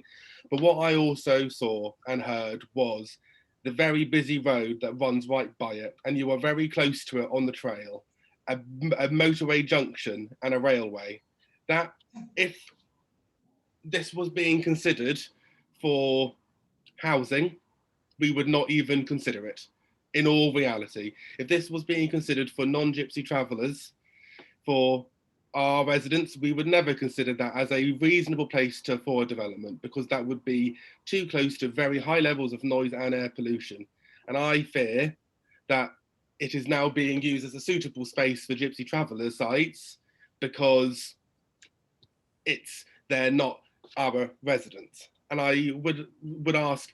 But what I also saw and heard was the very busy road that runs right by it, and you are very close to it on the trail, a motorway junction and a railway, that if this was being considered for housing, we would not even consider it. In all reality, if this was being considered for non-gypsy travellers, for our residents, we would never consider that as a reasonable place for development, because that would be too close to very high levels of noise and air pollution. And I fear that it is now being used as a suitable space for gypsy traveller sites because they're not our residents. And I would ask,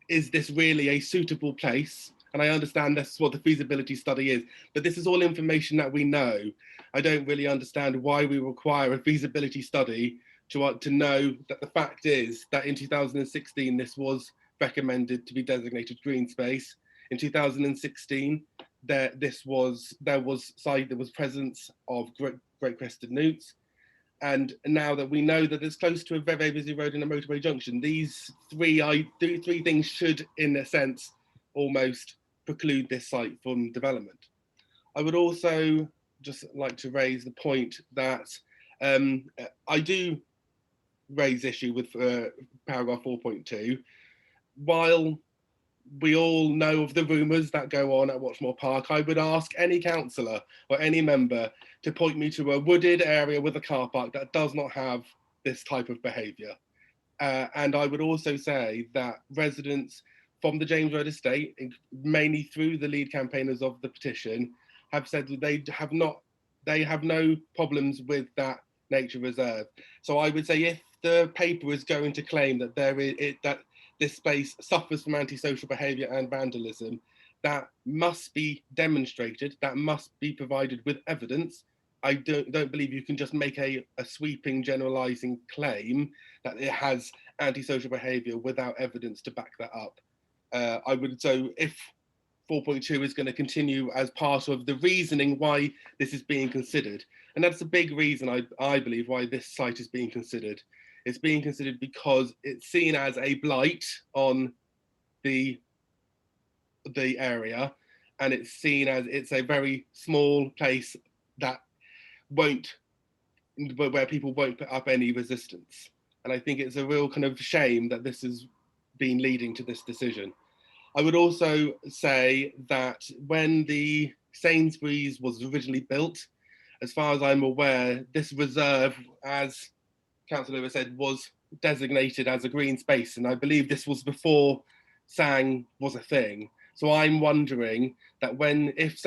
is this really a suitable place? And I understand that's what the feasibility study is, but this is all information that we know. I don't really understand why we require a feasibility study to know that the fact is that in 2016, this was recommended to be designated green space. In 2016, there was presence of great crested newts. And now that we know that it's close to a very, very busy road and a motorway junction, these three things should, in a sense, almost preclude this site from development. I would also just like to raise the point that I do raise issue with paragraph 4.2. While we all know of the rumours that go on at Watchmore Park, I would ask any councillor or any member to point me to a wooded area with a car park that does not have this type of behaviour. And I would also say that residents from the James Road estate, mainly through the lead campaigners of the petition, have said that they have no problems with that nature reserve. So I would say if the paper is going to claim that that this space suffers from antisocial behaviour and vandalism, that must be demonstrated, that must be provided with evidence. I don't believe you can just make a sweeping generalising claim that it has antisocial behaviour without evidence to back that up. So if 4.2 is going to continue as part of the reasoning why this is being considered, and that's a big reason I believe why this site is being considered. It's being considered because it's seen as a blight on the area, and it's seen as it's a very small place that where people won't put up any resistance. And I think it's a real kind of shame that this has been leading to this decision. I would also say that when the Sainsbury's was originally built, as far as I'm aware, this reserve, as Councillor Lewis said, was designated as a green space. And I believe this was before Sang was a thing. So I'm wondering that if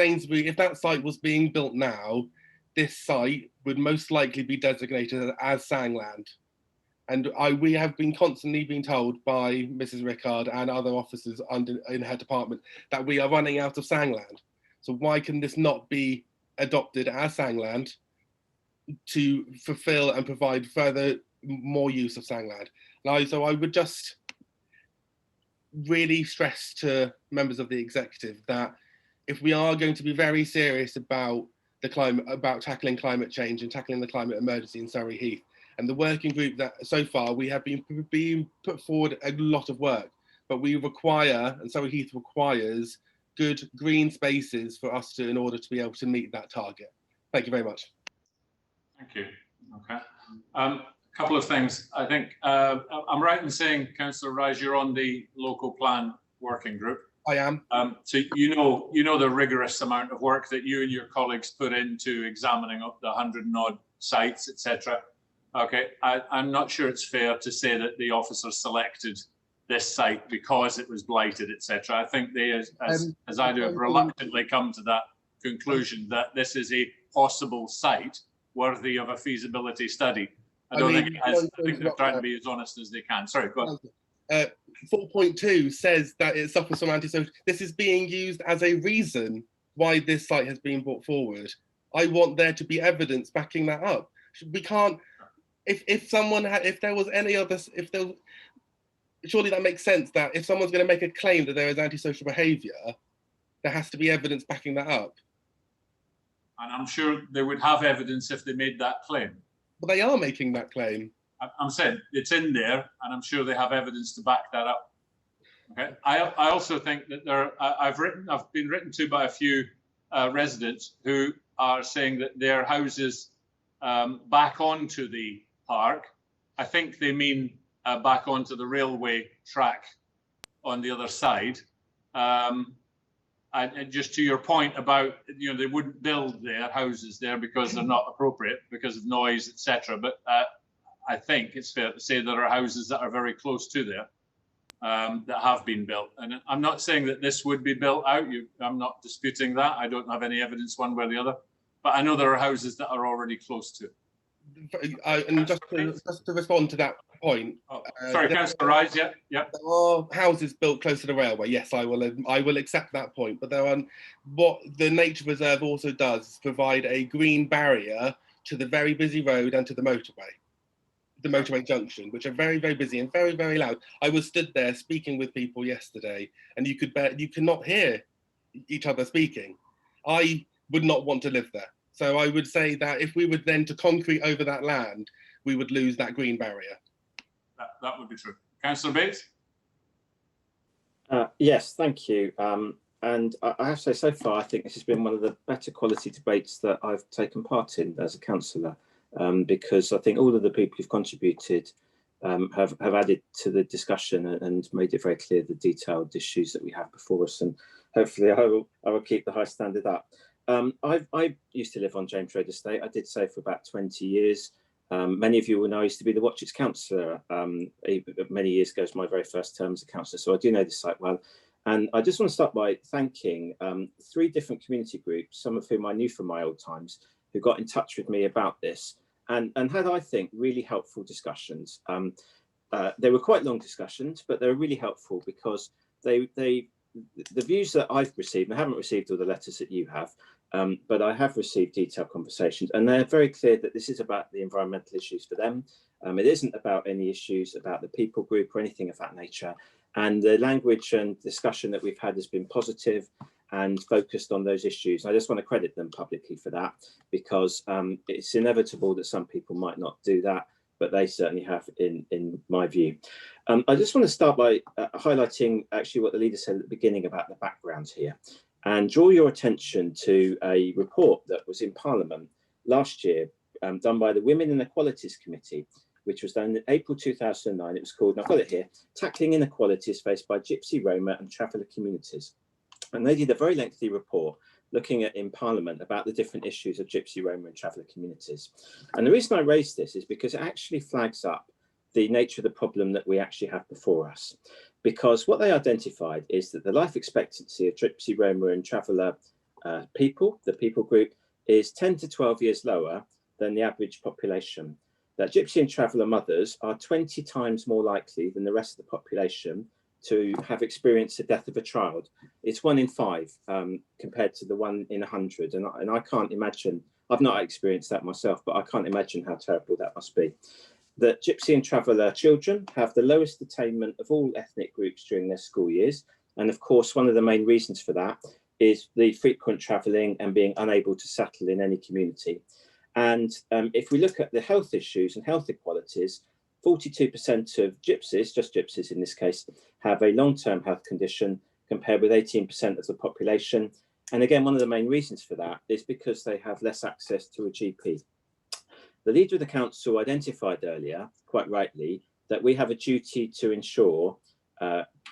that site was being built now, this site would most likely be designated as Sangland. And we have been constantly being told by Mrs. Rickard and other officers in her department that we are running out of Sangland. So why can this not be adopted as Sangland to fulfill and provide more use of Sangland? So I would just really stress to members of the executive that if we are going to be very serious about tackling climate change and tackling the climate emergency in Surrey Heath, and the working group that so far we have been put forward a lot of work, but we require, and Surrey Heath requires, good green spaces for us in order to be able to meet that target. Thank you very much. Thank you. Okay. A couple of things. I think I'm right in saying, Councillor Rise, you're on the local plan working group. I am. So you know the rigorous amount of work that you and your colleagues put into examining up the 100 and odd sites, etc. Okay, I'm not sure it's fair to say that the officers selected this site because it was blighted, etc. I think they, as I do, have reluctantly come to that conclusion that this is a possible site worthy of a feasibility study. I think they're trying to be as honest as they can. Sorry, go on. 4.2 says that it suffers from antisocial. This is being used as a reason why this site has been brought forward. I want there to be evidence backing that up. We can't. Surely that makes sense that if someone's going to make a claim that there is antisocial behaviour, there has to be evidence backing that up. And I'm sure they would have evidence if they made that claim. But they are making that claim. I'm saying it's in there, and I'm sure they have evidence to back that up. Okay. I also think that I've been written to by a few residents who are saying that their houses back onto the park. I think they mean back onto the railway track on the other side. And just to your point about, they wouldn't build their houses there because they're not appropriate because of noise, etc. But I think it's fair to say there are houses that are very close to there that have been built. And I'm not saying that this would be built out. I'm not disputing that. I don't have any evidence one way or the other. But I know there are houses that are already close to it. And just to respond to that point. Sorry, Councillor Rise, yeah. There are houses built close to the railway. Yes, I will accept that point. But there are, what the nature reserve also does is provide a green barrier to the very busy road and to the motorway junction, which are very, very busy and very, very loud. I was stood there speaking with people yesterday, and you cannot hear each other speaking. I would not want to live there. So I would say that if we were then to concrete over that land, we would lose that green barrier. That would be true. Councillor Bates? Yes, thank you. And I have to say, so far, I think this has been one of the better quality debates that I've taken part in as a councillor, because I think all of the people who've contributed have added to the discussion and made it very clear the detailed issues that we have before us. And hopefully I will keep the high standard up. I used to live on James Road Estate. I did so for about 20 years. Many of you will know I used to be the Watchmore councillor many years ago. It was my very first term as a councillor, so I do know the site well. And I just want to start by thanking 3 different community groups, some of whom I knew from my old times, who got in touch with me about this and had, I think, really helpful discussions. They were quite long discussions, but they were really helpful because the views that I've received, I haven't received all the letters that you have, but I have received detailed conversations, and they're very clear that this is about the environmental issues for them. It isn't about any issues about the people group or anything of that nature. And the language and discussion that we've had has been positive and focused on those issues. I just want to credit them publicly for that, because it's inevitable that some people might not do that, but they certainly have in my view. I just want to start by highlighting actually what the leader said at the beginning about the background here, and draw your attention to a report that was in Parliament last year, done by the Women and Equalities Committee, which was done in April 2009. It was called, and I've got it here, Tackling Inequalities Faced by Gypsy, Roma and Traveller Communities. And they did a very lengthy report looking at in Parliament about the different issues of Gypsy, Roma and Traveller communities. And the reason I raised this is because it actually flags up the nature of the problem that we actually have before us. Because what they identified is that the life expectancy of Gypsy, Roma and Traveller people, the people group, is 10 to 12 years lower than the average population. That Gypsy and Traveller mothers are 20 times more likely than the rest of the population to have experienced the death of a child. It's 1 in 5 compared to the 1 in 100. And I can't imagine, I've not experienced that myself, but I can't imagine how terrible that must be. That Gypsy and Traveller children have the lowest attainment of all ethnic groups during their school years. And of course, one of the main reasons for that is the frequent travelling and being unable to settle in any community. And if we look at the health issues and health inequalities, 42% of gypsies, just gypsies in this case, have a long-term health condition compared with 18% of the population. And again, one of the main reasons for that is because they have less access to a GP. The leader of the council identified earlier, quite rightly, that we have a duty to ensure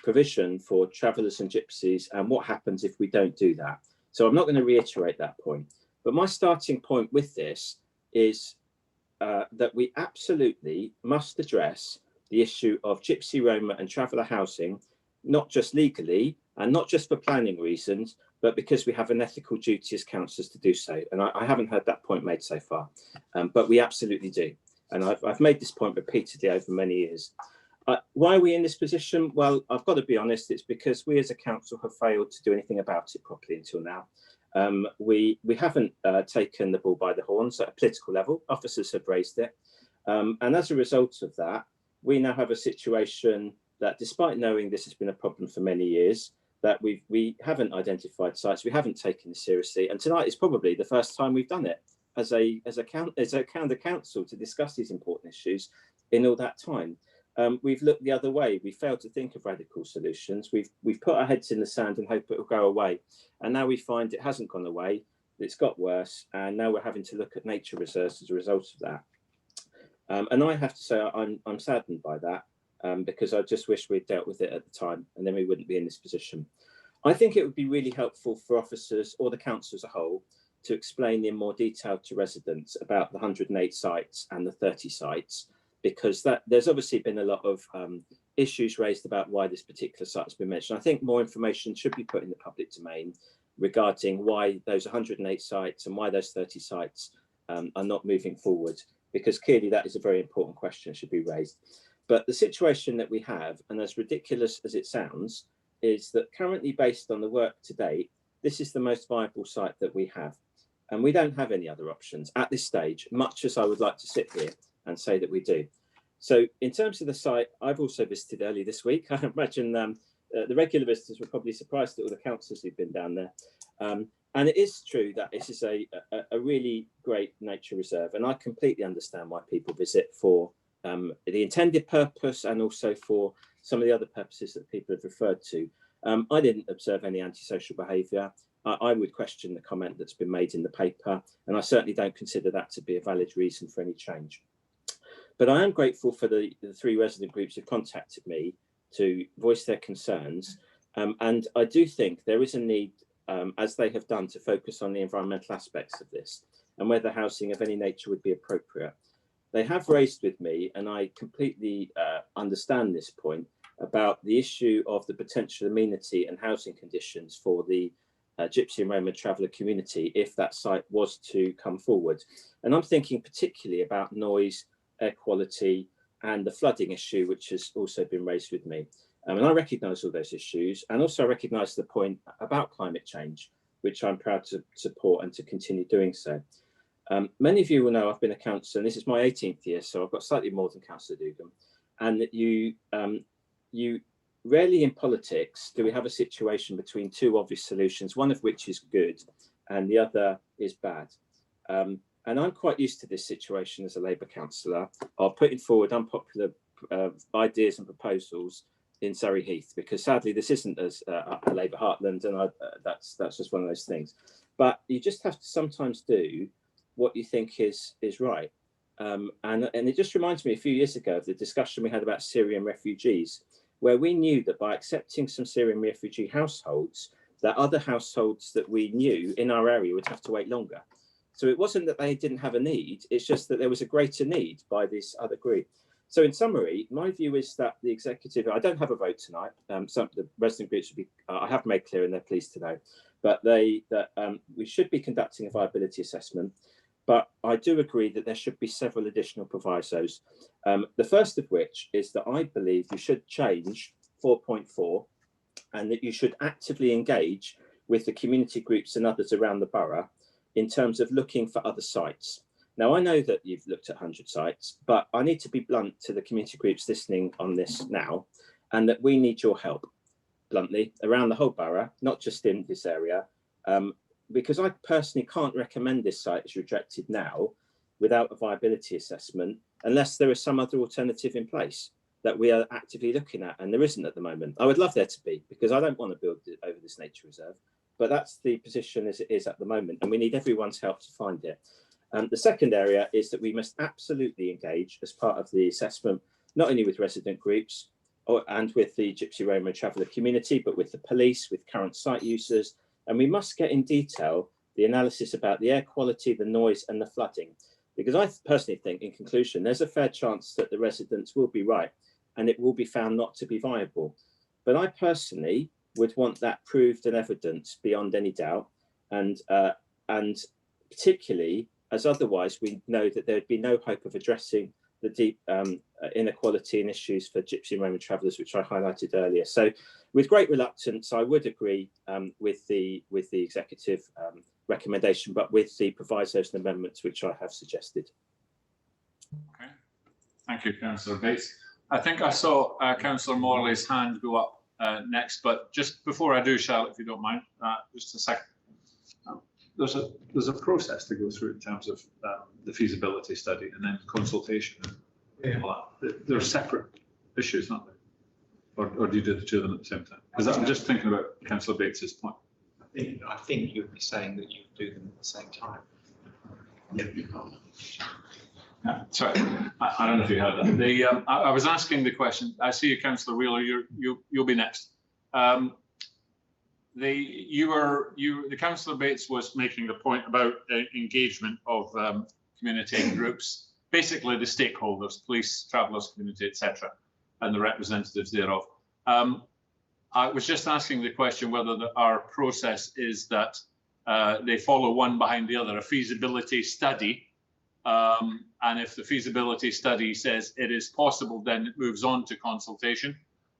provision for travellers and gypsies and what happens if we don't do that. So I'm not going to reiterate that point. But my starting point with this is that we absolutely must address the issue of Gypsy, Roma and Traveller housing, not just legally and not just for planning reasons, but because we have an ethical duty as councillors to do so. And I haven't heard that point made so far, but we absolutely do. And I've made this point repeatedly over many years. Why are we in this position? Well, I've got to be honest, it's because we as a council have failed to do anything about it properly until now. We haven't taken the bull by the horns at a political level. Officers have raised it. And as a result of that, we now have a situation that despite knowing this has been a problem for many years, that we haven't identified sites, we haven't taken this seriously. And tonight is probably the first time we've done it as a counter council to discuss these important issues in all that time. We've looked the other way. We failed to think of radical solutions. We've put our heads in the sand and hope it will go away. And now we find it hasn't gone away. It's got worse. And now we're having to look at nature reserves as a result of that. And I have to say, I'm saddened by that because I just wish we'd dealt with it at the time and then we wouldn't be in this position. I think it would be really helpful for officers or the council as a whole to explain in more detail to residents about the 108 sites and the 30 sites, because there's obviously been a lot of issues raised about why this particular site has been mentioned. I think more information should be put in the public domain regarding why those 108 sites and why those 30 sites are not moving forward, because clearly that is a very important question that should be raised. But the situation that we have, and as ridiculous as it sounds, is that currently based on the work to date, this is the most viable site that we have. And we don't have any other options at this stage, much as I would like to sit here and say that we do. So in terms of the site, I've also visited early this week. I imagine the regular visitors were probably surprised at all the councillors who've been down there. And it is true that this is a really great nature reserve. And I completely understand why people visit for the intended purpose and also for some of the other purposes that people have referred to. I didn't observe any antisocial behaviour. I would question the comment that's been made in the paper, and I certainly don't consider that to be a valid reason for any change. But I am grateful for the 3 resident groups who contacted me to voice their concerns. And I do think there is a need, as they have done, to focus on the environmental aspects of this and whether housing of any nature would be appropriate. They have raised with me, and I completely understand this point, about the issue of the potential amenity and housing conditions for the Gypsy and Roma traveller community if that site was to come forward. And I'm thinking particularly about noise, air quality, and the flooding issue, which has also been raised with me. And I recognise all those issues, and also recognise the point about climate change, which I'm proud to support and to continue doing so. Many of you will know I've been a councillor, and this is my 18th year, so I've got slightly more than Councillor Dugan, and that you rarely in politics do we have a situation between two obvious solutions, one of which is good and the other is bad. And I'm quite used to this situation as a Labour councillor of putting forward unpopular ideas and proposals in Surrey Heath, because sadly this isn't as a Labour heartland, and that's just one of those things. But you just have to sometimes do what you think is right. And it just reminds me a few years ago of the discussion we had about Syrian refugees, where we knew that by accepting some Syrian refugee households, that other households that we knew in our area would have to wait longer. So it wasn't that they didn't have a need, it's just that there was a greater need by this other group. So in summary, my view is that the executive, I don't have a vote tonight, some of the resident groups would be, I have made clear and they're pleased to know, but we should be conducting a viability assessment. But I do agree that there should be several additional provisos. The first of which is that I believe you should change 4.4 and that you should actively engage with the community groups and others around the borough in terms of looking for other sites. Now, I know that you've looked at 100 sites, but I need to be blunt to the community groups listening on this now, and that we need your help, bluntly, around the whole borough, not just in this area, because I personally can't recommend this site as rejected now without a viability assessment, unless there is some other alternative in place that we are actively looking at, and there isn't at the moment. I would love there to be, because I don't want to build it over this nature reserve, but that's the position as it is at the moment, and we need everyone's help to find it. The second area is that we must absolutely engage as part of the assessment, not only with resident groups and with the Gypsy Roma traveller community, but with the police, with current site users, and we must get in detail the analysis about the air quality, the noise and the flooding, because I personally think, in conclusion, there's a fair chance that the residents will be right and it will be found not to be viable. But I personally would want that proved and evidenced beyond any doubt, and particularly as otherwise we know that there would be no hope of addressing the deep inequality and issues for Gypsy and Roma travellers, which I highlighted earlier. So with great reluctance, I would agree with the executive recommendation, but with the provisos and amendments which I have suggested. Okay, thank you, Councillor Bates. I think I saw Councillor Morley's hand go up next, but just before I do, Charlotte, if you don't mind, just a second. There's a process to go through in terms of the feasibility study and then consultation. Yeah. They're separate issues, aren't they? Or do you do the two of them at the same time? Because I'm just thinking about Councillor Bates's point. I think you'd be saying that you do them at the same time. Yeah, you can't. Yeah, sorry, I don't know if you heard that. I was asking the question. I see you, Councillor Wheeler. You'll be next. The Councillor Bates was making the point about engagement of community groups, basically the stakeholders, police, travellers, community, etc., and the representatives thereof. I was just asking the question whether our process is that they follow one behind the other, a feasibility study, and if the feasibility study says it is possible, then it moves on to consultation,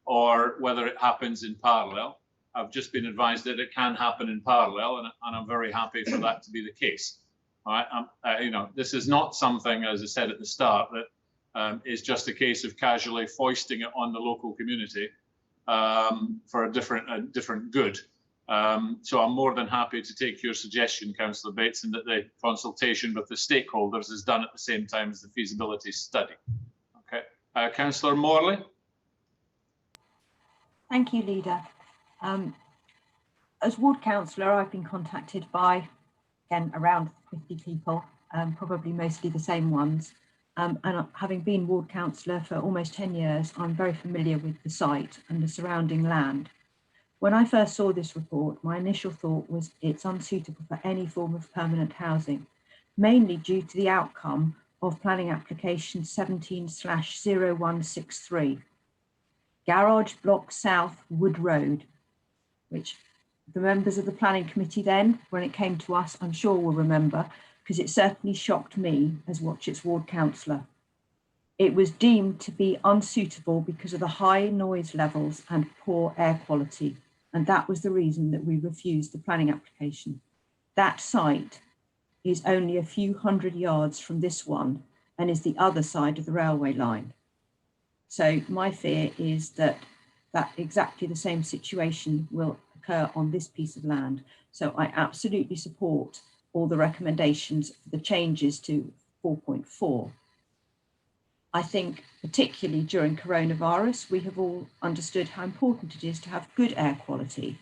or whether it happens in parallel. I've just been advised that it can happen in parallel, and I'm very happy for that to be the case. All right, this is not something, as I said at the start, that is just a case of casually foisting it on the local community for a different good. So I'm more than happy to take your suggestion, Councillor Bates, and that the consultation with the stakeholders is done at the same time as the feasibility study. Okay, Councillor Morley. Thank you, Leader. As ward councillor, I've been contacted by, again, around 50 people, probably mostly the same ones. And having been ward councillor for almost 10 years, I'm very familiar with the site and the surrounding land. When I first saw this report, my initial thought was it's unsuitable for any form of permanent housing, mainly due to the outcome of planning application 17/0163. Garage Block South Wood Road, which the members of the planning committee then, when it came to us, I'm sure will remember, because it certainly shocked me as Watchett's ward councillor. It was deemed to be unsuitable because of the high noise levels and poor air quality. And that was the reason that we refused the planning application. That site is only a few hundred yards from this one and is the other side of the railway line. So my fear is that exactly the same situation will occur on this piece of land. So I absolutely support all the recommendations for the changes to 4.4. I think particularly during coronavirus, we have all understood how important it is to have good air quality,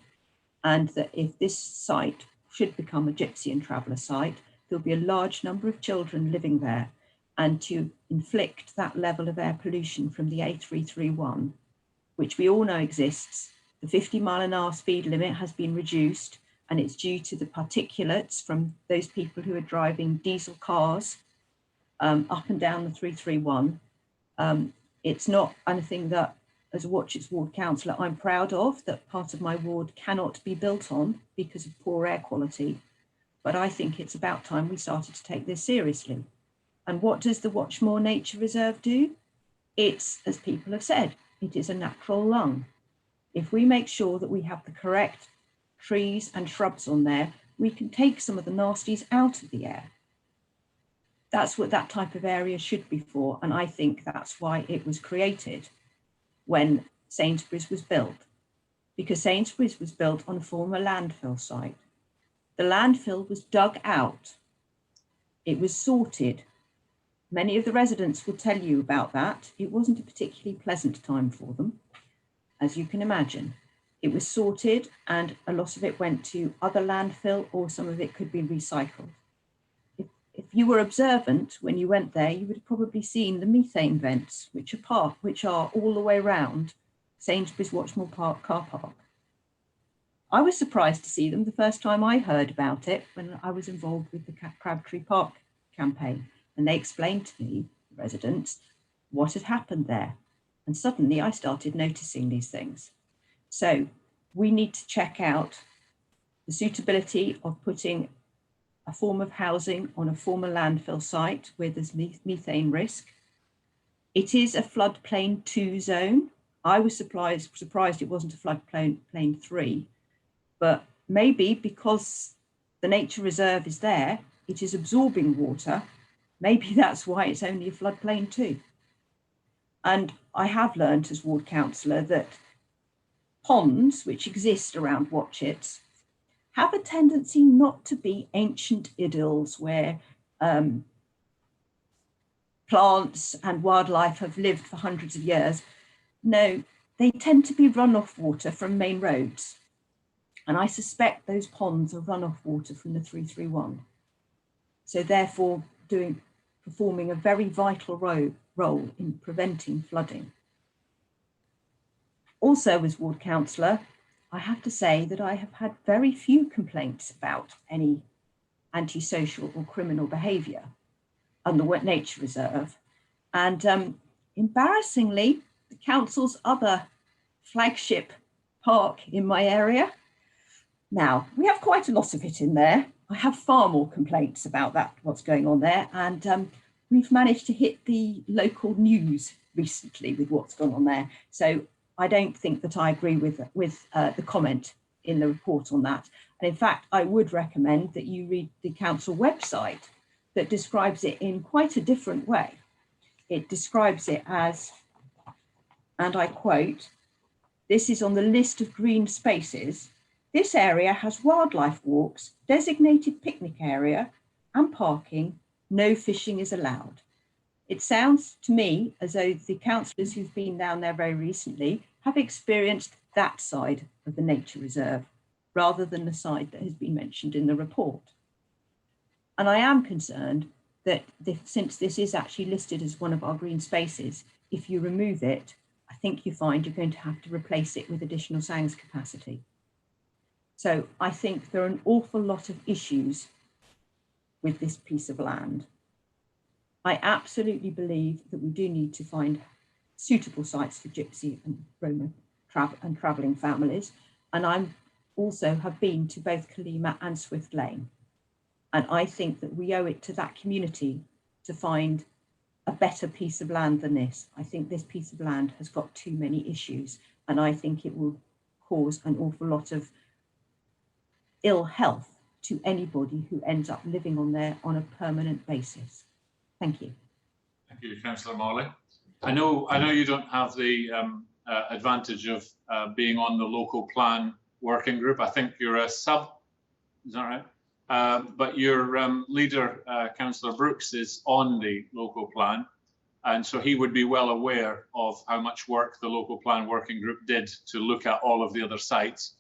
and that if this site should become a gypsy and traveller site, there'll be a large number of children living there, and to inflict that level of air pollution from the A331, which we all know exists. The 50-mile-an-hour speed limit has been reduced, and it's due to the particulates from those people who are driving diesel cars up and down the 331. It's not anything that, as a Watchett's ward councillor, I'm proud of, that part of my ward cannot be built on because of poor air quality. But I think it's about time we started to take this seriously. And what does the Watchmore Nature Reserve do? It's, as people have said, it is a natural lung. If we make sure that we have the correct trees and shrubs on there, we can take some of the nasties out of the air. That's what that type of area should be for. And I think that's why it was created when Sainsbury's was built, because Sainsbury's was built on a former landfill site. The landfill was dug out. It was sorted. Many of the residents will tell you about that. It wasn't a particularly pleasant time for them, as you can imagine. It was sorted and a lot of it went to other landfill, or some of it could be recycled. If you were observant when you went there, you would have probably seen the methane vents, which are all the way around Sainsbury's Watchmore Park car park. I was surprised to see them the first time I heard about it when I was involved with the Crabtree Park campaign, and they explained to me, the residents, what had happened there. And suddenly I started noticing these things. So we need to check out the suitability of putting a form of housing on a former landfill site where there's methane risk. It is a floodplain 2 zone. I was surprised it wasn't a floodplain 3, but maybe because the nature reserve is there, it is absorbing water. Maybe that's why it's only a floodplain 2. And I have learned as ward councillor that ponds which exist around Watchett have a tendency not to be ancient idylls where plants and wildlife have lived for hundreds of years. No, they tend to be runoff water from main roads. And I suspect those ponds are runoff water from the 331. So therefore performing a very vital role in preventing flooding. Also as ward councillor, I have to say that I have had very few complaints about any antisocial or criminal behaviour on the nature reserve. And embarrassingly, the council's other flagship park in my area, now we have quite a lot of it in there. I have far more complaints about that, what's going on there. And we've managed to hit the local news recently with what's gone on there. So I don't think that I agree with the comment in the report on that. And in fact, I would recommend that you read the council website that describes it in quite a different way. It describes it as, and I quote, "This is on the list of green spaces. This area has wildlife walks, designated picnic area and parking. No fishing is allowed." It sounds to me as though the councillors who've been down there very recently have experienced that side of the nature reserve rather than the side that has been mentioned in the report. And I am concerned that since this is actually listed as one of our green spaces, if you remove it, I think you find you're going to have to replace it with additional SANGS capacity. So I think there are an awful lot of issues with this piece of land. I absolutely believe that we do need to find suitable sites for gypsy and Roma travelling families. And I also have been to both Kalima and Swift Lane. And I think that we owe it to that community to find a better piece of land than this. I think this piece of land has got too many issues, and I think it will cause an awful lot of ill health to anybody who ends up living on there on a permanent basis. Thank you. Thank you, Councillor Morley. I know you don't have the advantage of being on the local plan working group. I think you're a sub, is that right? But your leader, Councillor Brooks, is on the local plan, and so he would be well aware of how much work the local plan working group did to look at all of the other sites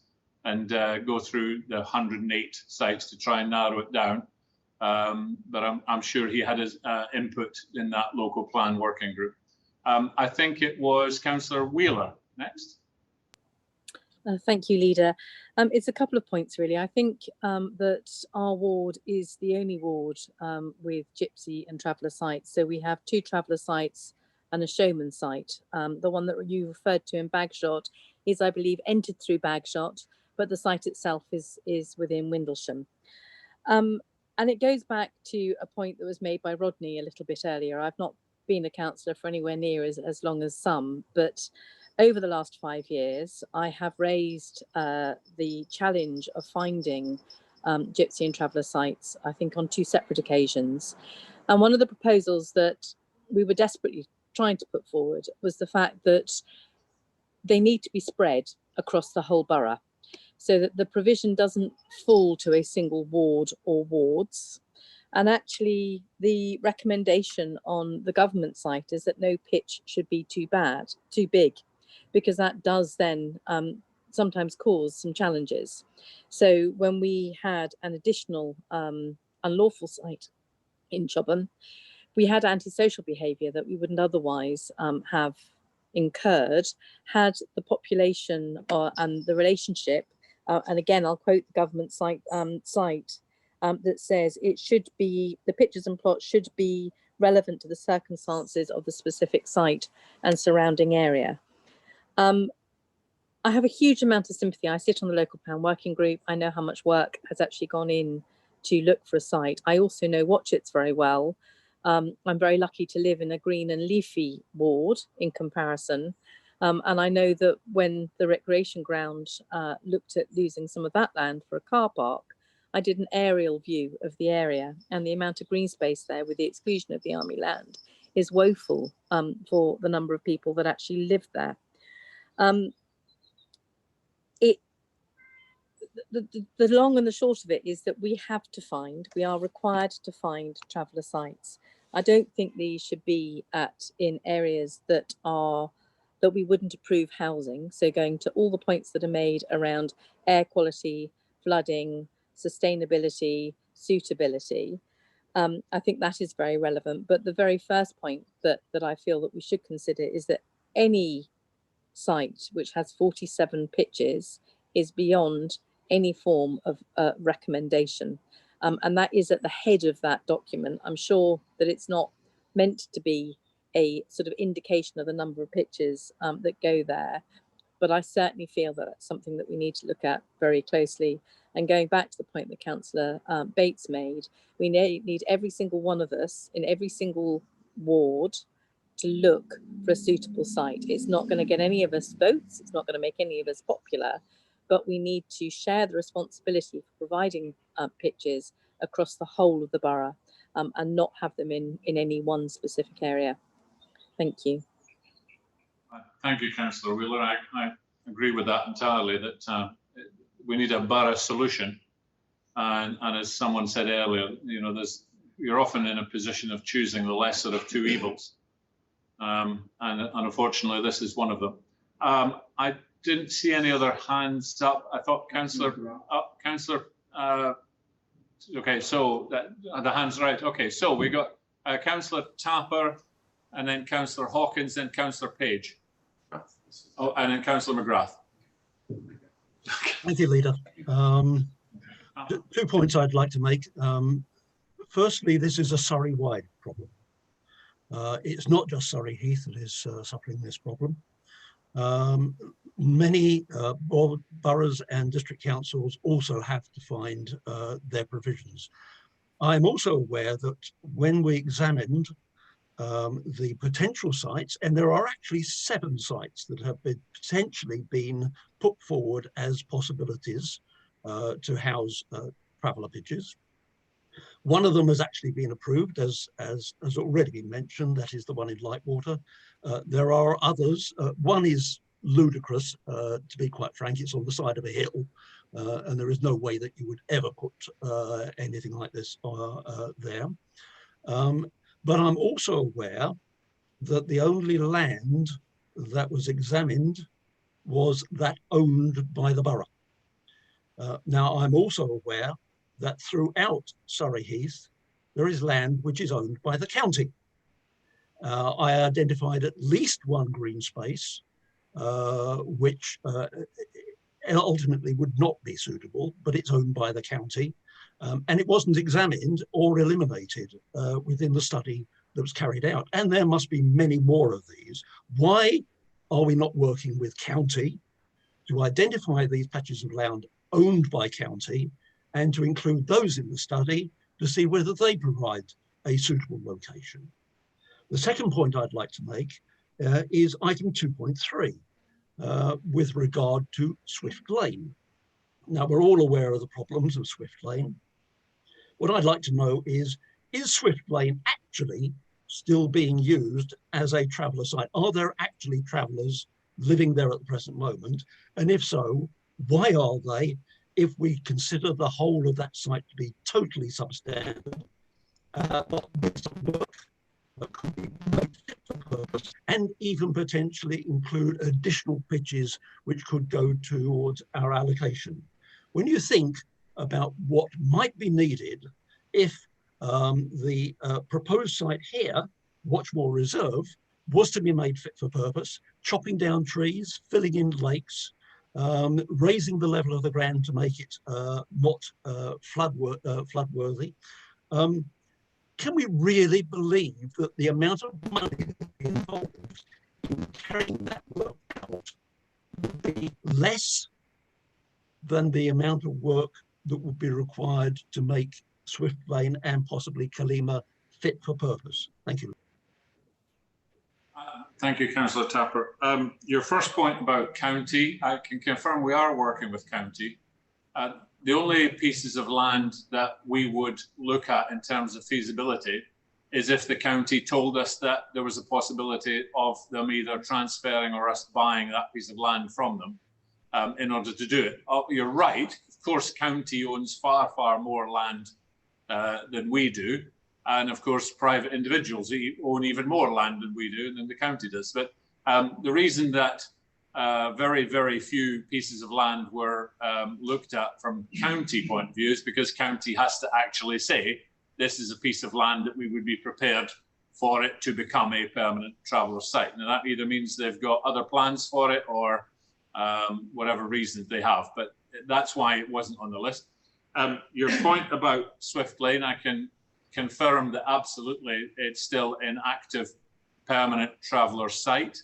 and go through the 108 sites to try and narrow it down. But I'm sure he had his input in that local plan working group. I think it was Councillor Wheeler next. Thank you, Leader. It's a couple of points, really. I think that our ward is the only ward with gypsy and traveller sites. So we have 2 traveller sites and a showman site. The one that you referred to in Bagshot is, I believe, entered through Bagshot, but the site itself is within Windlesham. And it goes back to a point that was made by Rodney a little bit earlier. I've not been a councillor for anywhere near as long as some, but over the last 5 years, I have raised the challenge of finding gypsy and traveller sites, I think on 2 separate occasions. And one of the proposals that we were desperately trying to put forward was the fact that they need to be spread across the whole borough so that the provision doesn't fall to a single ward or wards. And actually, the recommendation on the government site is that no pitch should be too big, because that does then sometimes cause some challenges. So when we had an additional unlawful site in Chobham, we had antisocial behaviour that we wouldn't otherwise have incurred had the population and the relationship, and again, I'll quote the government site, that says it should be, the pictures and plots should be relevant to the circumstances of the specific site and surrounding area. I have a huge amount of sympathy. I sit on the local plan working group. I know how much work has actually gone in to look for a site. I also know Watchits very well. I'm very lucky to live in a green and leafy ward in comparison. And I know that when the recreation ground looked at losing some of that land for a car park, I did an aerial view of the area, and the amount of green space there with the exclusion of the army land is woeful for the number of people that actually live there. The long and the short of it is that we are required to find traveller sites. I don't think these should be in areas that we wouldn't approve housing. So going to all the points that are made around air quality, flooding, sustainability, suitability, I think that is very relevant. But the very first point that I feel that we should consider is that any site which has 47 pitches is beyond any form of recommendation. And that is at the head of that document. I'm sure that it's not meant to be a sort of indication of the number of pitches that go there, but I certainly feel that that's something that we need to look at very closely. And going back to the point that Councillor Bates made, we need every single one of us in every single ward to look for a suitable site. It's not going to get any of us votes, it's not going to make any of us popular, but we need to share the responsibility for providing pitches across the whole of the borough and not have them in any one specific area. Thank you. Thank you, Councillor Wheeler. I agree with that entirely, that we need a borough solution. And as someone said earlier, you're often in a position of choosing the lesser of 2 evils. And unfortunately, this is one of them. I didn't see any other hands up. I thought Councillor, okay, so the hand's right. Okay, so we got Councillor Tapper, and then Councillor Hawkins, then Councillor Page. Oh, and then Councillor McGrath. Thank you, Leader. 2 points I'd like to make. Firstly, this is a Surrey-wide problem. It's not just Surrey Heath that is suffering this problem. Many boroughs and district councils also have to find their provisions. I'm also aware that when we examined the potential sites, and there are actually 7 sites that have been potentially been put forward as possibilities to house traveller pitches. One of them has actually been approved, as has already been mentioned. That is the one in Lightwater. There are others. One is ludicrous, to be quite frank. It's on the side of a hill, and there is no way that you would ever put anything like this there. But I'm also aware that the only land that was examined was that owned by the borough. Now, I'm also aware that throughout Surrey Heath, there is land which is owned by the county. I identified at least one green space, which ultimately would not be suitable, but it's owned by the county. And it wasn't examined or eliminated within the study that was carried out. And there must be many more of these. Why are we not working with county to identify these patches of land owned by county and to include those in the study to see whether they provide a suitable location? The second point I'd like to make is item 2.3 with regard to Swift Lane. Now, we're all aware of the problems of Swift Lane. What I'd like to know is Swift Lane actually still being used as a traveller site? Are there actually travellers living there at the present moment? And if so, why are they, if we consider the whole of that site to be totally substandard, but with some work that could be made fit for purpose, and even potentially include additional pitches which could go towards our allocation? When you think about what might be needed if the proposed site here, Watchmore Reserve, was to be made fit for purpose, chopping down trees, filling in lakes, raising the level of the ground to make it not floodworthy. Can we really believe that the amount of money involved in carrying that work out would be less than the amount of work that would be required to make Swift Lane and possibly Kalima fit for purpose? Thank you. Thank you, Councillor Tapper. Your first point about county, I can confirm we are working with county. The only pieces of land that we would look at in terms of feasibility is if the county told us that there was a possibility of them either transferring or us buying that piece of land from them in order to do it. You're right, of course, county owns far, far more land than we do. And of course, private individuals own even more land than we do, than the county does. But the reason that very, very few pieces of land were looked at from county point of view is because county has to actually say, this is a piece of land that we would be prepared for it to become a permanent traveller site. Now that either means they've got other plans for it or whatever reason they have, but that's why it wasn't on the list. Your point about Swift Lane, I can confirm that absolutely it's still an active permanent traveller site.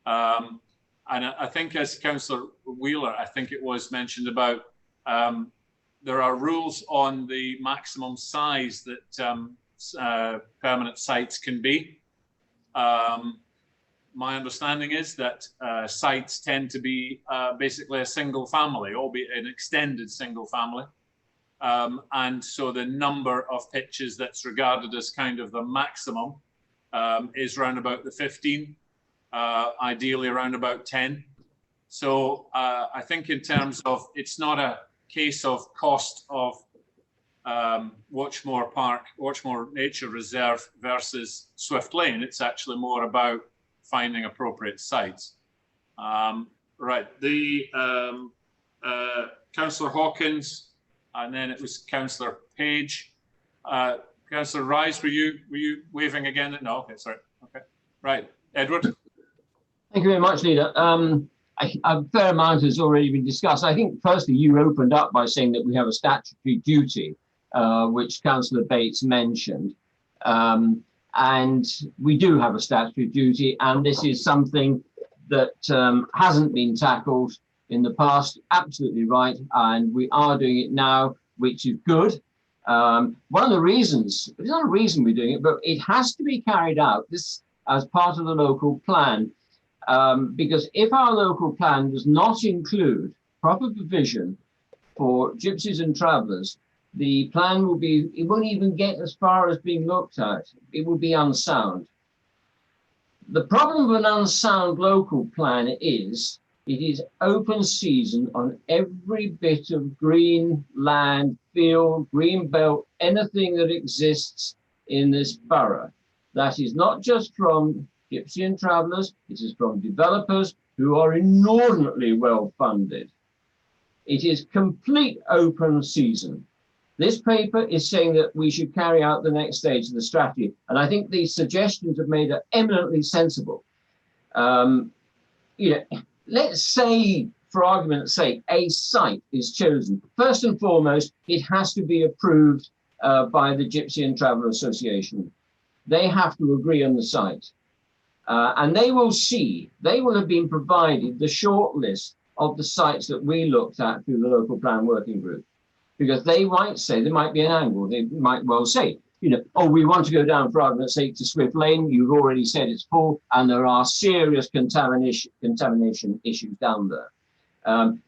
And I think, as Councillor Wheeler, I think it was mentioned about, there are rules on the maximum size that permanent sites can be. My understanding is that sites tend to be basically a single family, albeit an extended single family. And so the number of pitches that's regarded as kind of the maximum is around about the 15, ideally around about 10. So I think in terms of, it's not a case of cost of Watchmore Park, Watchmore Nature Reserve versus Swift Lane. It's actually more about finding appropriate sites. Right, the Councillor Hawkins, and then it was Councillor Page. Councillor Rise, were you waving again? No, okay, sorry. Okay, right, Edward. Thank you very much, Leader. A fair amount has already been discussed. I think, firstly, you opened up by saying that we have a statutory duty, which Councillor Bates mentioned. and we do have a statutory duty, and this is something that hasn't been tackled in the past. Absolutely right, and we are doing it now, which is good. One of the reasons, it's not a reason we're doing it, but it has to be carried out this as part of the local plan, because if our local plan does not include proper provision for gypsies and travellers, the plan will be, it won't even get as far as being looked at. It will be unsound. The problem with an unsound local plan is it is open season on every bit of green land, field, green belt, anything that exists in this borough. That is not just from gypsy and travellers, it is from developers who are inordinately well funded. It is complete open season. This paper is saying that we should carry out the next stage of the strategy. And I think the suggestions have made are eminently sensible. Let's say, for argument's sake, a site is chosen. First and foremost, it has to be approved by the Gypsy and Traveller Association. They have to agree on the site. And they will have been provided the short list of the sites that we looked at through the local plan working group. Because they might say, there might be an angle, they might well say, oh, we want to go down, for argument's sake, to Swift Lane. You've already said it's full, and there are serious contamination issues down there.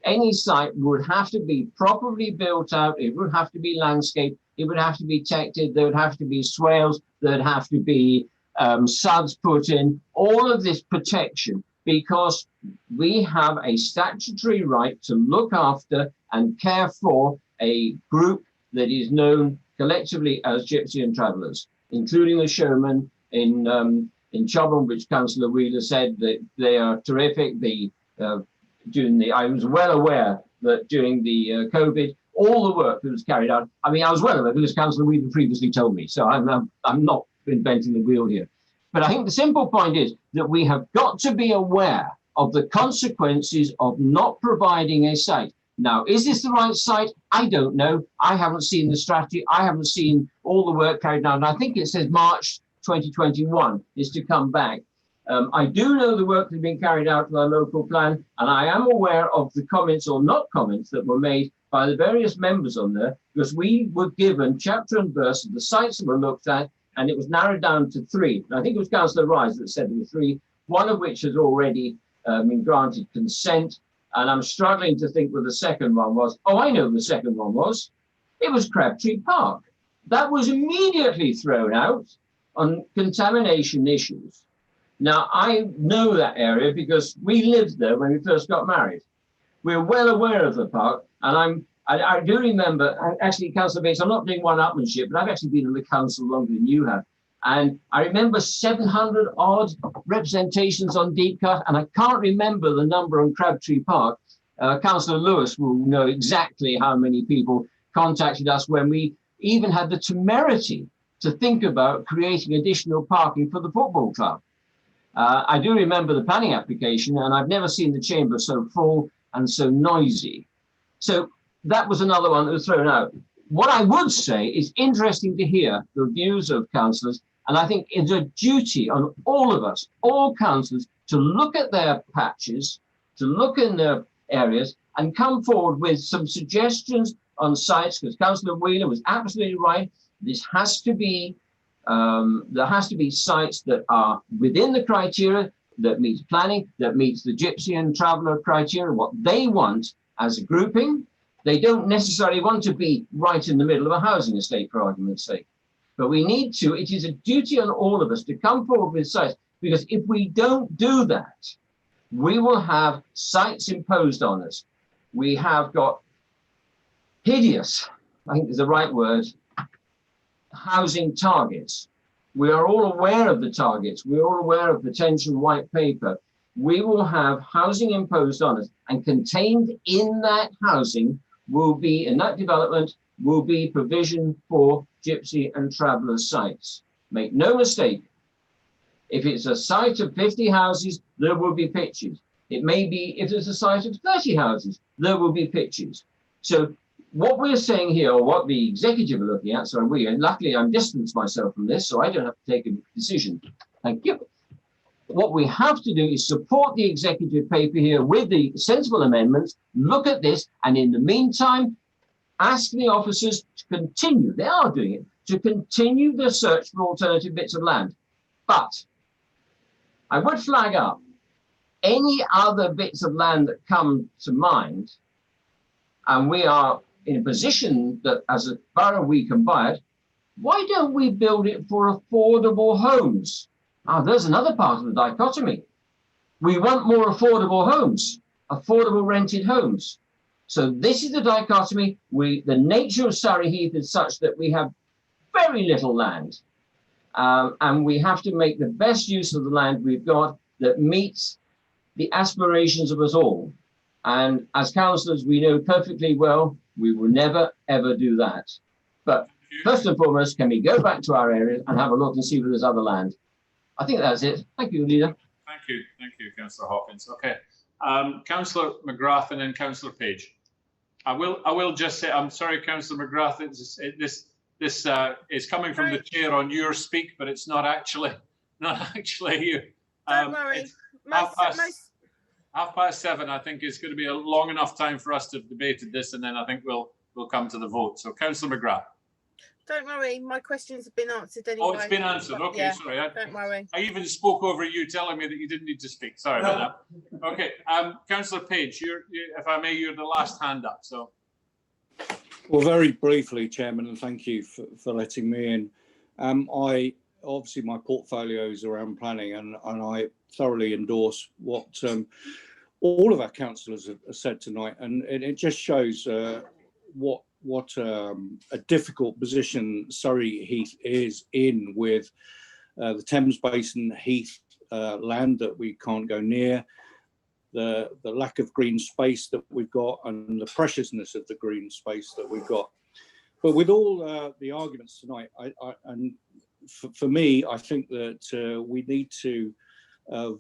Any site would have to be properly built out. It would have to be landscaped. It would have to be protected. There would have to be swales. There'd have to be suds put in. All of this protection, because we have a statutory right to look after and care for a group that is known collectively as Gypsy and Travellers, including the showmen in Chobham, which Councillor Wheeler said that they are terrific. I was well aware that during the COVID, all the work that was carried out, I was well aware because Councillor Wheeler previously told me, so I'm not inventing the wheel here. But I think the simple point is that we have got to be aware of the consequences of not providing a site. Now, is this the right site? I don't know. I haven't seen the strategy. I haven't seen all the work carried out. And I think it says March 2021 is to come back. I do know the work that's been carried out with our local plan, and I am aware of the comments or not comments that were made by the various members on there, because we were given chapter and verse of the sites that were looked at, and it was narrowed down to 3. And I think it was Councillor Rise that said there were 3, one of which has already been granted consent. And I'm struggling to think what the second one was. Oh, I know what the second one was. It was Crabtree Park. That was immediately thrown out on contamination issues. Now, I know that area because we lived there when we first got married. We're well aware of the park, and I do remember, actually, Councillor Bates, I'm not doing one-upmanship, but I've actually been in the council longer than you have. And I remember 700 odd representations on Deep Cut, and I can't remember the number on Crabtree Park. Councillor Lewis will know exactly how many people contacted us when we even had the temerity to think about creating additional parking for the football club. I do remember the planning application, and I've never seen the chamber so full and so noisy. So that was another one that was thrown out. What I would say is interesting to hear the views of councillors. And I think it's a duty on all of us, all councillors, to look at their patches, to look in their areas and come forward with some suggestions on sites, because Councillor Wheeler was absolutely right. This has to be, there has to be sites that are within the criteria, that meets planning, that meets the Gypsy and Traveller criteria, what they want as a grouping. They don't necessarily want to be right in the middle of a housing estate, for argument's sake. But we need to, it is a duty on all of us to come forward with sites, because if we don't do that, we will have sites imposed on us. We have got hideous, I think is the right word, housing targets. We are all aware of the targets. We're all aware of potential white paper. We will have housing imposed on us, and contained in that housing will be, in that development, will be provision for Gypsy and Traveller sites. Make no mistake, if it's a site of 50 houses, there will be pitches. It may be, if it's a site of 30 houses, there will be pitches. So what we're saying here, or what the executive are looking at, so and luckily I'm distanced myself from this, so I don't have to take a decision. Thank you. What we have to do is support the executive paper here with the sensible amendments, look at this, and in the meantime, ask the officers to continue, they are doing it, to continue the search for alternative bits of land. But I would flag up any other bits of land that come to mind, and we are in a position that as a borough we can buy it, why don't we build it for affordable homes? Ah, there's another part of the dichotomy. We want more affordable homes, affordable rented homes. So this is the dichotomy. The nature of Surrey Heath is such that we have very little land, and we have to make the best use of the land we've got that meets the aspirations of us all. And as councillors, we know perfectly well we will never, ever do that. But first and foremost, can we go back to our area and have a look and see if there's other land? I think that's it. Thank you, Leader. Thank you, Councillor Hawkins. Okay, Councillor McGrath and then Councillor Page. I will just say, I'm sorry, Councillor McGrath. This is coming from the chair on your speak, but it's not actually you. Don't worry. Half past 7, I think, is going to be a long enough time for us to have debated this, and then I think we'll come to the vote. So, Councillor McGrath. Don't worry, my questions have been answered anyway. Oh, it's been answered. Okay, yeah, sorry. Don't worry. I even spoke over you, telling me that you didn't need to speak. Sorry about that. Okay, Councillor Page, if I may, you're the last hand up. So. Well, very briefly, Chairman, and thank you for letting me in. Obviously my portfolio is around planning, and I thoroughly endorse what all of our councillors have said tonight, and it just shows what a difficult position Surrey Heath is in with the Thames Basin Heath land that we can't go near, the lack of green space that we've got, and the preciousness of the green space that we've got. But with all the arguments tonight, for me, I think that we need to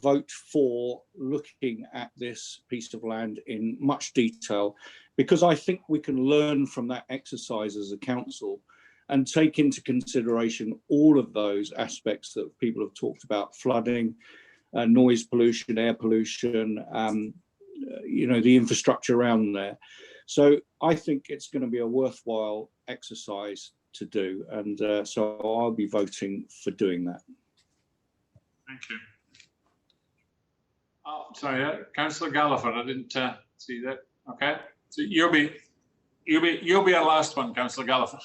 vote for looking at this piece of land in much detail, because I think we can learn from that exercise as a council and take into consideration all of those aspects that people have talked about: flooding, noise pollution, air pollution, the infrastructure around there. So I think it's going to be a worthwhile exercise to do, and so I'll be voting for doing that. Thank you. Oh, sorry, Councillor Gallagher, I didn't see that. Okay, so you'll be our last one, Councillor Gallagher.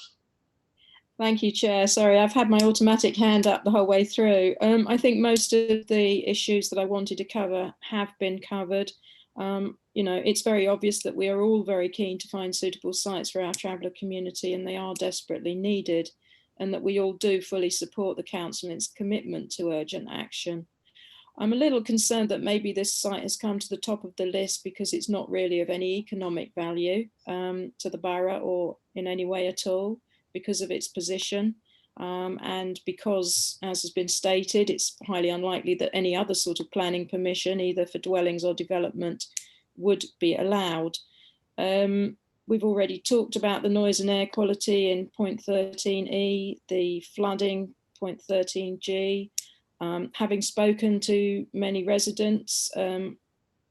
Thank you, Chair. Sorry, I've had my automatic hand up the whole way through. I think most of the issues that I wanted to cover have been covered. It's very obvious that we are all very keen to find suitable sites for our traveller community, and they are desperately needed, and that we all do fully support the council in its commitment to urgent action. I'm a little concerned that maybe this site has come to the top of the list because it's not really of any economic value to the borough or in any way at all, because of its position. And because, as has been stated, it's highly unlikely that any other sort of planning permission, either for dwellings or development, would be allowed. We've already talked about the noise and air quality in point 13E, the flooding, point 13G. Having spoken to many residents,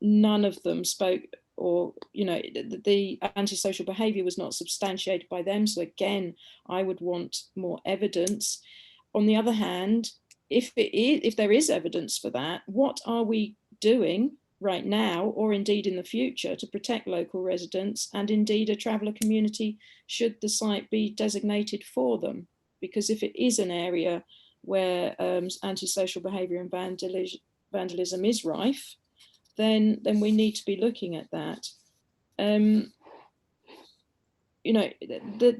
none of them spoke, or the antisocial behaviour was not substantiated by them. So again, I would want more evidence. On the other hand, if there is evidence for that, what are we doing right now, or indeed in the future, to protect local residents and indeed a traveller community should the site be designated for them? Because if it is an area where antisocial behaviour and vandalism is rife, then we need to be looking at that. The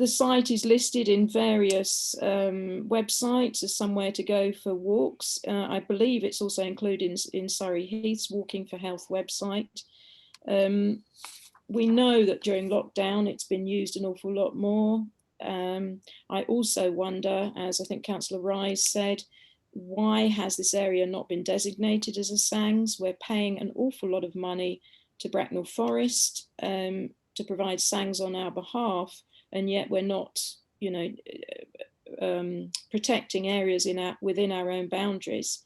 site is listed in various websites as somewhere to go for walks. I believe it's also included in Surrey Heath's Walking for Health website. We know that during lockdown it's been used an awful lot more. I also wonder, as I think Councillor Rise said, why has this area not been designated as a SANGS? We're paying an awful lot of money to Bracknell Forest. to provide SANGs on our behalf, and yet we're not, you know, protecting areas within our own boundaries.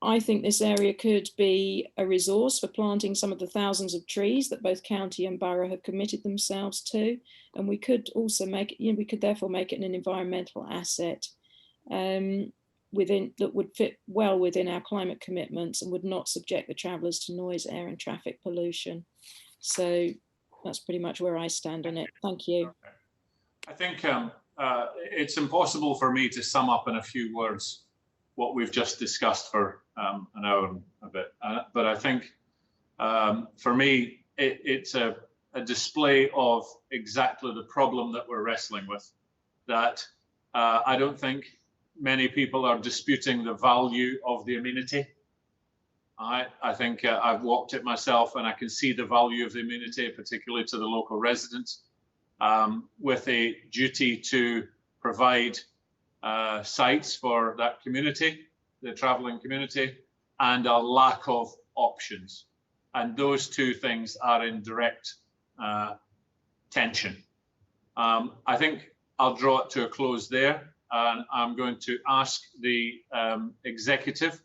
I think this area could be a resource for planting some of the thousands of trees that both county and borough have committed themselves to, and we could also make it, you know, we could therefore make it an environmental asset that would fit well within our climate commitments and would not subject the travellers to noise, air and traffic pollution. So that's pretty much where I stand on it. Thank you. I think it's impossible for me to sum up in a few words what we've just discussed for an hour and a bit. But I think for me, it's a display of exactly the problem that we're wrestling with, that I don't think many people are disputing the value of the amenity. I think I've walked it myself and I can see the value of the amenity, particularly to the local residents, with a duty to provide sites for that community, the travelling community, and a lack of options. And those two things are in direct tension. I think I'll draw it to a close there, and I'm going to ask the executive.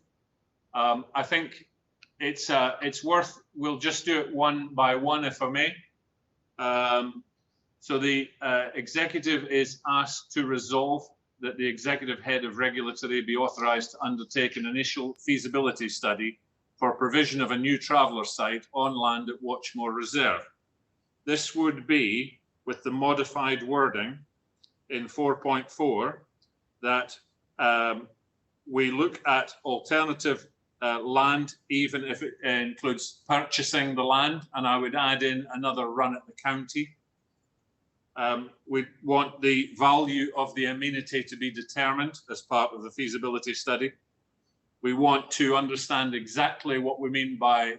I think it's worth, we'll just do it one by one if I may. So the executive is asked to resolve that the executive head of regulatory be authorised to undertake an initial feasibility study for provision of a new traveller site on land at Watchmore Reserve. This would be with the modified wording in 4.4 that we look at alternative land, even if it includes purchasing the land, and I would add in another run at the county. We want the value of the amenity to be determined as part of the feasibility study. We want to understand exactly what we mean by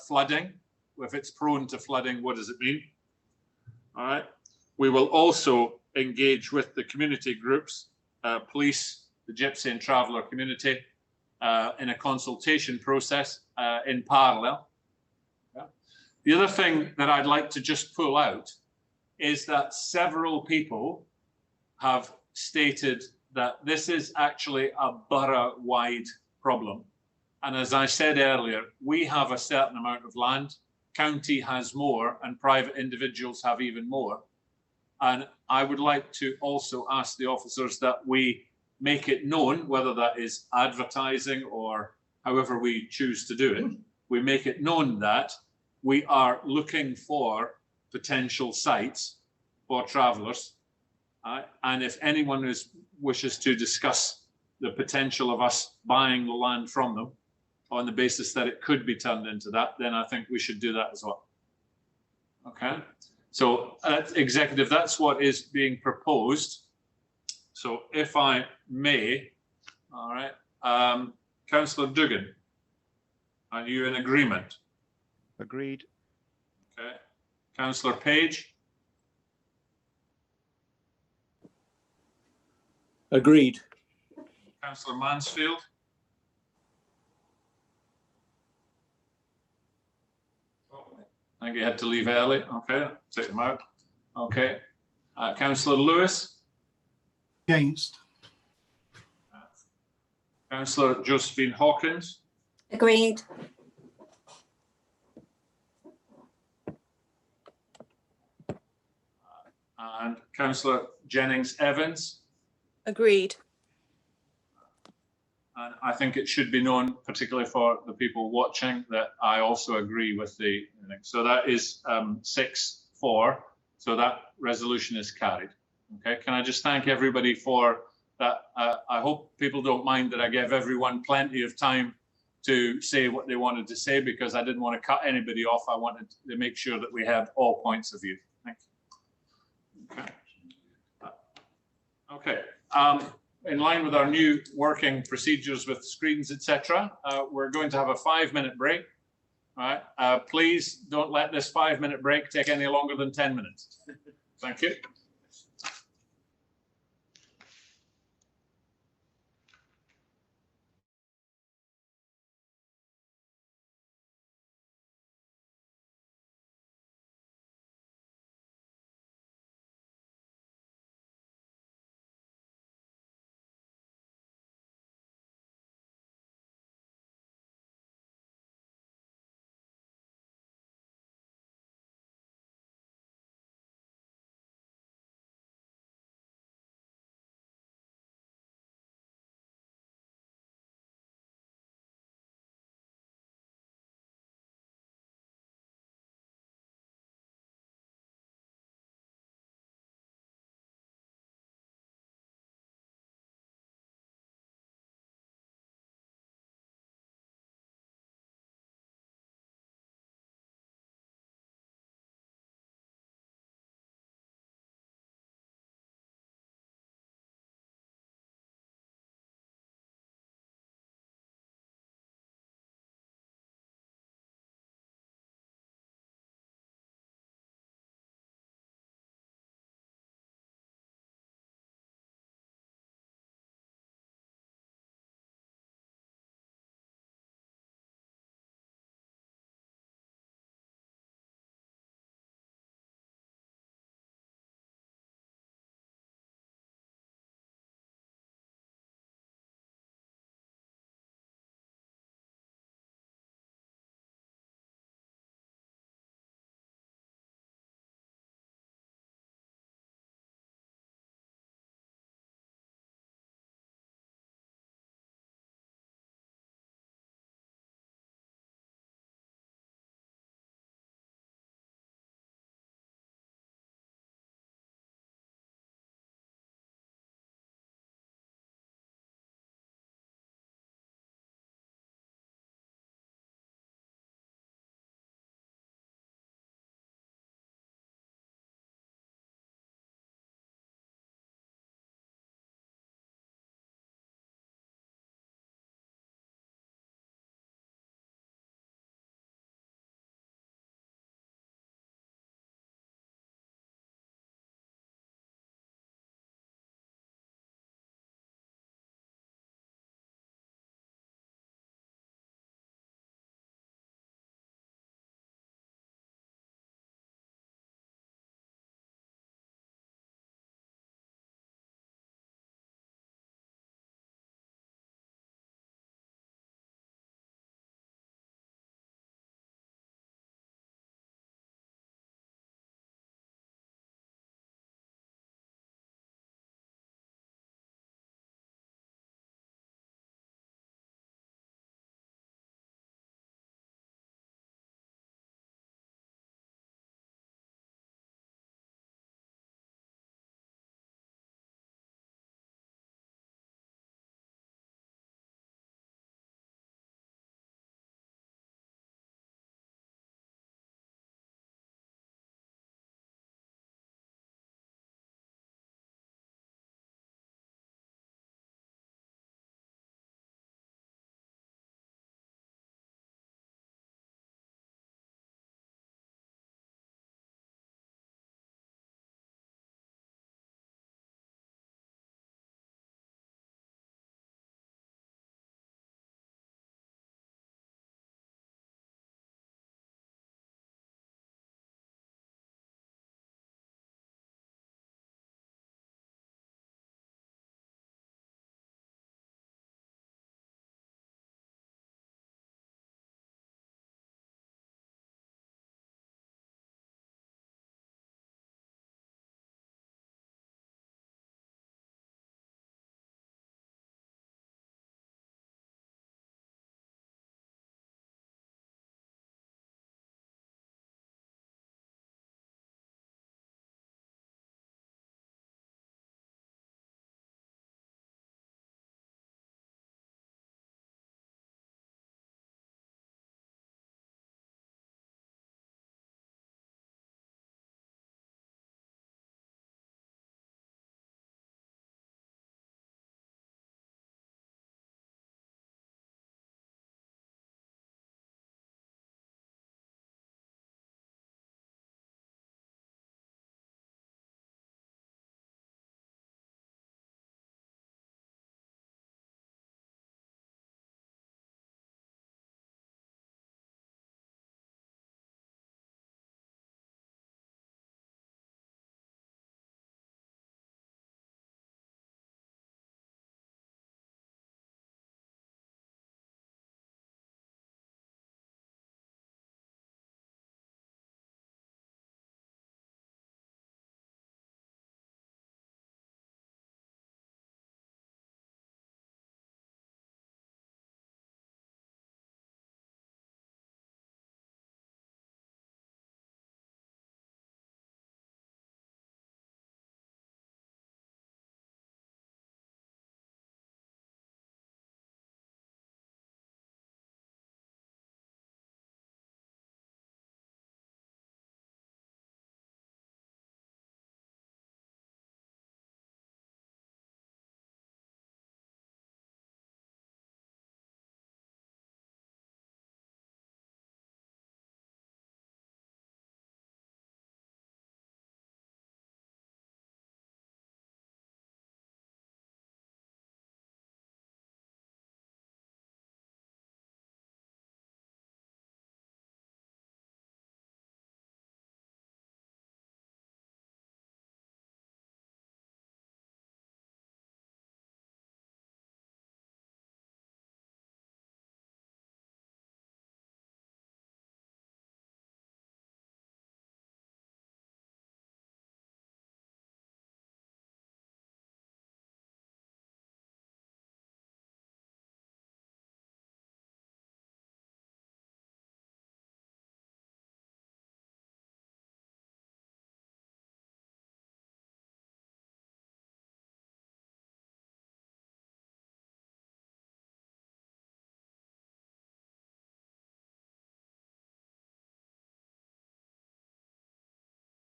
flooding. If it's prone to flooding, what does it mean? All right. We will also engage with the community groups, police, the gypsy and traveller community, in a consultation process in parallel. Yeah. The other thing that I'd like to just pull out is that several people have stated that this is actually a borough-wide problem. And as I said earlier, we have a certain amount of land, county has more, and private individuals have even more. And I would like to also ask the officers that we make it known, whether that is advertising or however we choose to do it, we make it known that we are looking for potential sites for travellers. And if anyone wishes to discuss the potential of us buying the land from them on the basis that it could be turned into that, then I think we should do that as well. Okay, so executive, that's what is being proposed. So if I may, all right, Councillor Duggan, are you in agreement? Agreed. Okay, Councillor Page? Agreed. Councillor Mansfield? I think you had to leave early. Okay, take them out. Okay, Councillor Lewis? Against. Councillor Josephine Hawkins? Agreed. And Councillor Jennings Evans? Agreed. And I think it should be known, particularly for the people watching, that I also agree with the thing. So that is 6-4. So that resolution is carried. Okay, can I just thank everybody for that? I hope people don't mind that I gave everyone plenty of time to say what they wanted to say, because I didn't want to cut anybody off. I wanted to make sure that we had all points of view. Thank you. Okay. Okay. In line with our new working procedures with screens, etc., we're going to have a 5-minute break. All right. Please don't let this 5-minute break take any longer than 10 minutes. Thank you.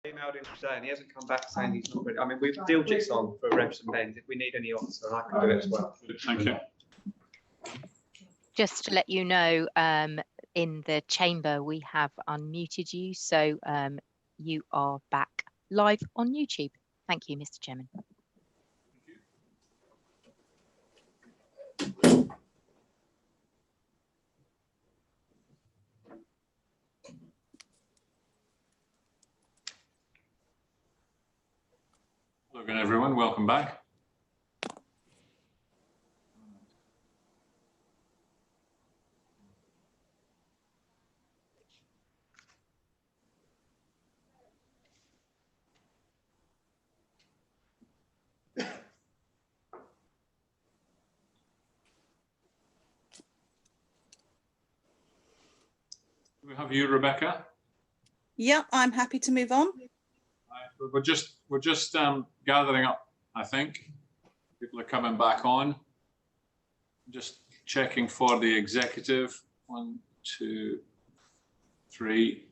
Emailed him today and he hasn't come back saying he's not ready. I mean, we've Diljit's on for Rebs and Bends. If we need any officer, I can do it as well. Thank you. Just to let you know, in the chamber we have unmuted you, so you are back live on YouTube. Thank you, Mr. Chairman. Hello again, everyone. Welcome back. Do we have you, Rebecca? Yeah, I'm happy to move on. We're just gathering up, I think. People are coming back on. Just checking for the executive. 1, 2, 3.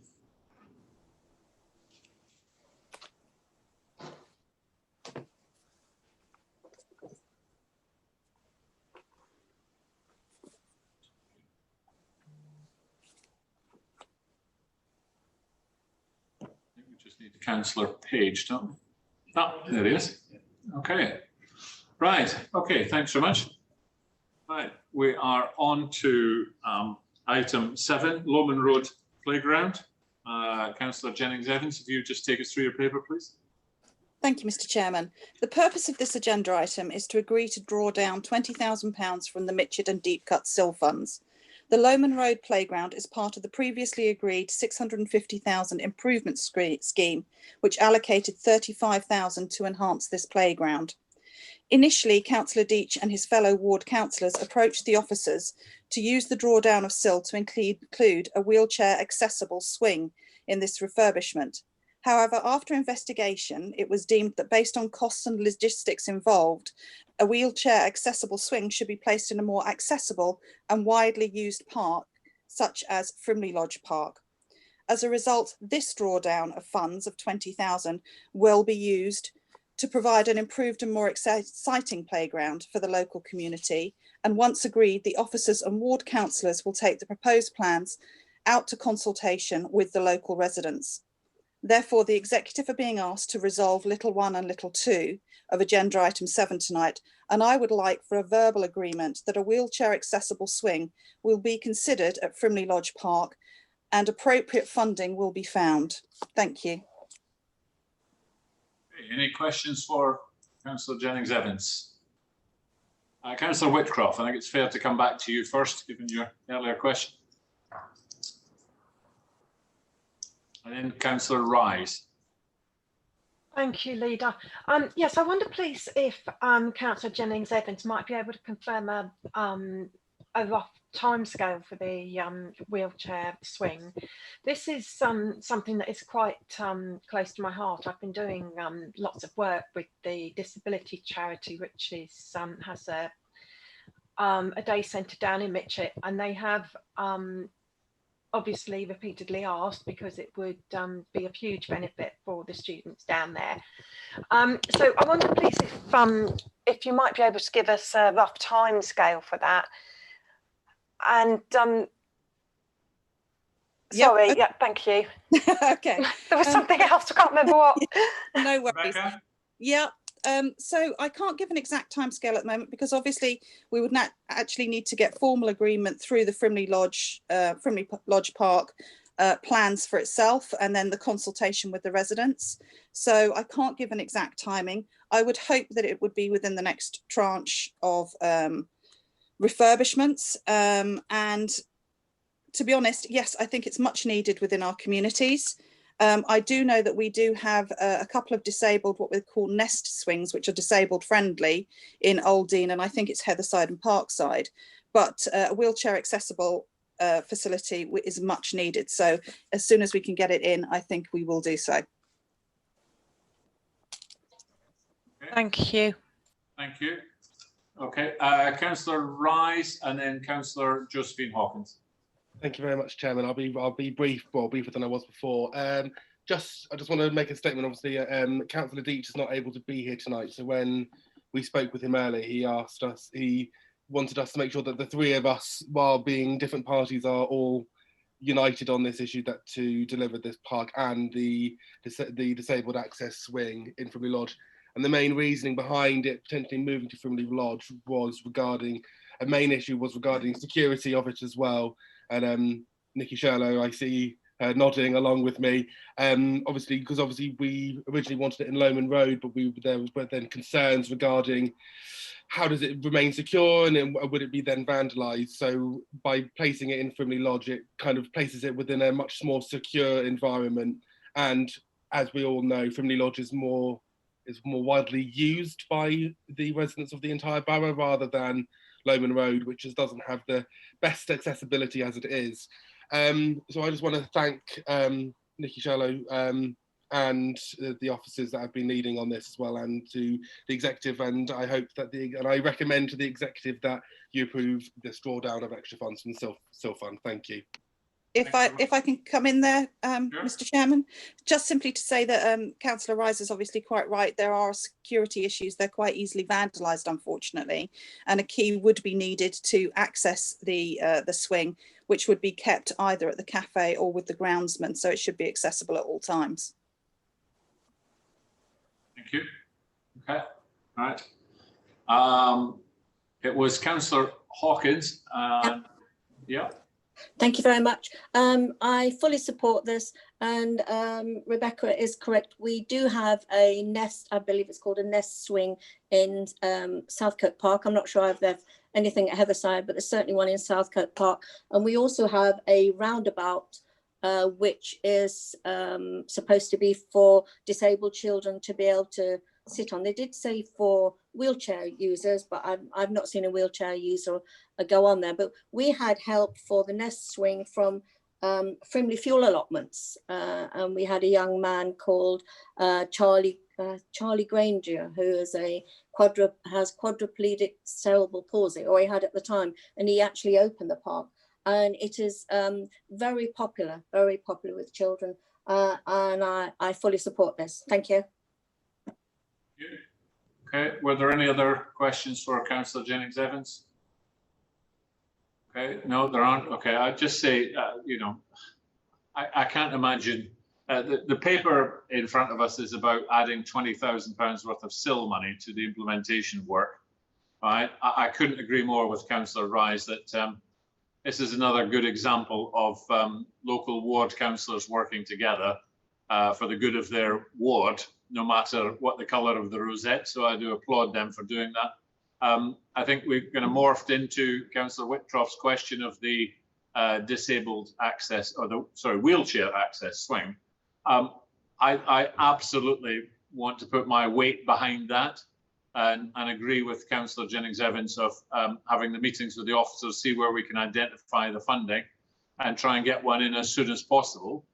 Need the Councillor Page, don't we? Oh, there he is. Okay. Right. Okay. Thanks so much. Right. We are on to item 7, Loman Road Playground. Councillor Jennings-Evans, if you just take us through your paper, please. Thank you, Mr. Chairman. The purpose of this agenda item is to agree to draw down £20,000 from the Mitchett and Deep Cut SIL funds. The Loman Road Playground is part of the previously agreed £650,000 improvement scheme, which allocated £35,000 to enhance this playground. Initially, Councillor Deach and his fellow ward councillors approached the officers to use the drawdown of SIL to include a wheelchair accessible swing in this refurbishment. However, after investigation, it was deemed that based on costs and logistics involved, a wheelchair accessible swing should be placed in a more accessible and widely used park, such as Frimley Lodge Park. As a result, this drawdown of funds of £20,000 will be used to provide an improved and more exciting playground for the local community. And once agreed, the officers and ward councillors will take the proposed plans out to consultation with the local residents. Therefore, the executive are being asked to resolve little 1 and little 2 of agenda item 7 tonight, and I would like for a verbal agreement that a wheelchair accessible swing will be considered at Frimley Lodge Park and appropriate funding will be found. Thank you. Any questions for Councillor Jennings-Evans? Councillor Whitcroft, I think it's fair to come back to you first, given your earlier question. And then Councillor Rise. Thank you, Leader. Yes, I wonder, please, if Councillor Jennings-Evans might be able to confirm a rough timescale for the wheelchair swing. This is something that is quite close to my heart. I've been doing lots of work with the disability charity, which is has a day centre down in Mitchett, and they have obviously repeatedly asked because it would be of huge benefit for the students down there. So I wonder, please, if you might be able to give us a rough time scale for that. And sorry, yep. Yeah, thank you. Okay. There was something else, I can't remember what. No worries. Rebecca? Yeah. So I can't give an exact timescale at the moment because obviously we would not actually need to get formal agreement through the Frimley Lodge Park plans for itself and then the consultation with the residents. So I can't give an exact timing. I would hope that it would be within the next tranche of refurbishments. And to be honest, yes, I think it's much needed within our communities. I do know that we do have a couple of disabled, what we call nest swings, which are disabled friendly in Old Dean, and I think it's Heatherside and Parkside, but a wheelchair accessible facility is much needed. So as soon as we can get it in, I think we will do so. Okay. Thank you. Thank you. Okay, Councillor Rise and then Councillor Josephine Hawkins. Thank you very much, Chairman. I'll be brief, well, briefer than I was before. I just want to make a statement. Obviously, Councillor Deach is not able to be here tonight. So when we spoke with him earlier, he wanted us to make sure that the three of us, while being different parties, are all united on this issue, that to deliver this park and the disabled access swing in Frimley Lodge. And the main reasoning behind it potentially moving to Frimley Lodge was regarding security of it as well. And Nikki Sherlow, I see nodding along with me. Obviously we originally wanted it in Loman Road, but there were then concerns regarding how does it remain secure, and would it be then vandalised? So by placing it in Frimley Lodge, it kind of places it within a much more secure environment. And as we all know, Frimley Lodge is more widely used by the residents of the entire borough rather than Loman Road, which just doesn't have the best accessibility as it is. So I just want to thank Nikki Sherlow and the officers that have been leading on this as well, and to the executive. And I hope that I recommend to the executive that you approve this drawdown of extra funds from the SIL fund. Thank you. If I can come in there, Mr. Chairman, just simply to say that Councillor Rice is obviously quite right. There are security issues. They're quite easily vandalised, unfortunately, and a key would be needed to access the swing, which would be kept either at the cafe or with the groundsman. So it should be accessible at all times. Thank you. Okay. All right. It was Councillor Hawkins. Yeah. Thank you very much. I fully support this, and Rebecca is correct. We do have a nest, I believe it's called a nest swing in Southcote Park. I'm not sure if there's anything at Heatherside, but there's certainly one in Southcote Park. And we also have a roundabout, which is supposed to be for disabled children to be able to sit on. They did say for wheelchair users, but I've not seen a wheelchair user go on there. But we had help for the nest swing from Frimley Fuel Allotments, and we had a young man called Charlie Granger, who is has quadriplegic cerebral palsy, or he had at the time, and he actually opened the park, and it is very popular with children, and I fully support this. Thank you. Okay, were there any other questions for Councillor Jennings-Evans? Okay, no, there aren't. Okay, I'd just say, you know, I can't imagine, the paper in front of us is about adding £20,000 worth of SIL money to the implementation work. Right? I couldn't agree more with Councillor Rise that this is another good example of local ward councillors working together for the good of their ward, no matter what the colour of the rosette. So I do applaud them for doing that. I think we're going to morph into Councillor Whitcroft's question of the disabled access, or the wheelchair access swing. I absolutely want to put my weight behind that, and agree with Councillor Jennings-Evans of having the meetings with the officers, see where we can identify the funding and try and get one in as soon as possible.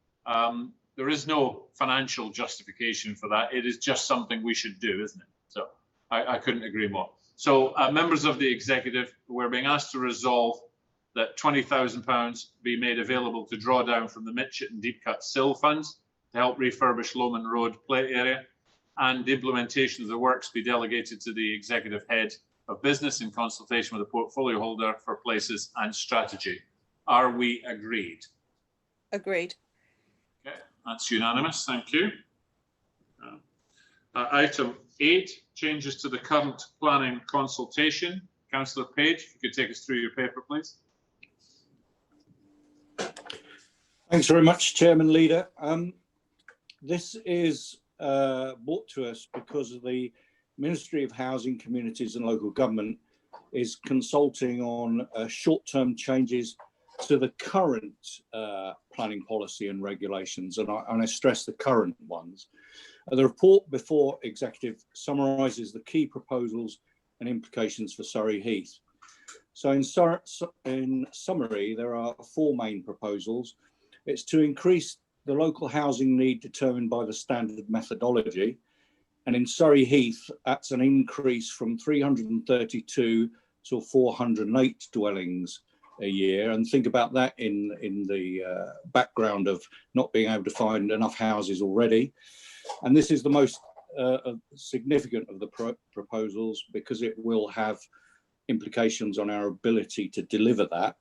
There is no financial justification for that. It is just something we should do, isn't it? So I couldn't agree more. So members of the executive, we're being asked to resolve that £20,000 be made available to draw down from the Mitchett and Deep Cut SIL funds to help refurbish Loman Road play area, and the implementation of the works be delegated to the executive head of business in consultation with the portfolio holder for places and strategy. Are we agreed? Agreed. Okay, that's unanimous. Thank you. Item 8, changes to the current planning consultation. Councillor Page, if you could take us through your paper, please. Thanks very much, Chairman Leader. This is brought to us because of the Ministry of Housing, Communities and Local Government is consulting on short-term changes to the current planning policy and regulations, and I stress the current ones. The report before Executive summarises the key proposals and implications for Surrey Heath. So in summary, there are 4 main proposals. It's to increase the local housing need determined by the standard methodology. And in Surrey Heath, that's an increase from 332 to 408 dwellings a year, and think about that in the background of not being able to find enough houses already. And this is the most significant of the proposals, because it will have implications on our ability to deliver that.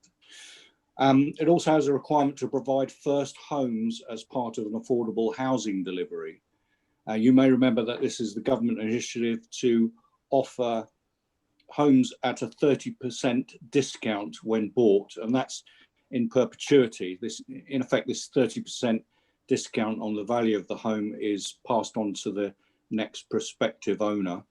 It also has a requirement to provide first homes as part of an affordable housing delivery. You may remember that this is the government initiative to offer homes at a 30% discount when bought, and that's in perpetuity. This, in effect, this 30% discount on the value of the home is passed on to the next prospective owner.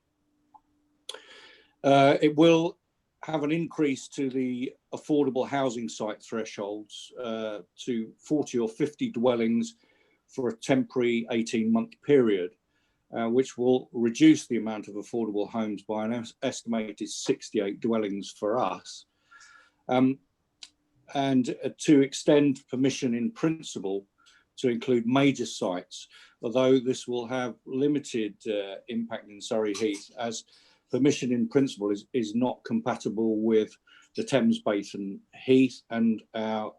It will have an increase to the affordable housing site thresholds to 40 or 50 dwellings for a temporary 18-month period, which will reduce the amount of affordable homes by an estimated 68 dwellings for us. And to extend permission in principle to include major sites, although this will have limited impact in Surrey Heath, as permission in principle is not compatible with the Thames Basin Heath and our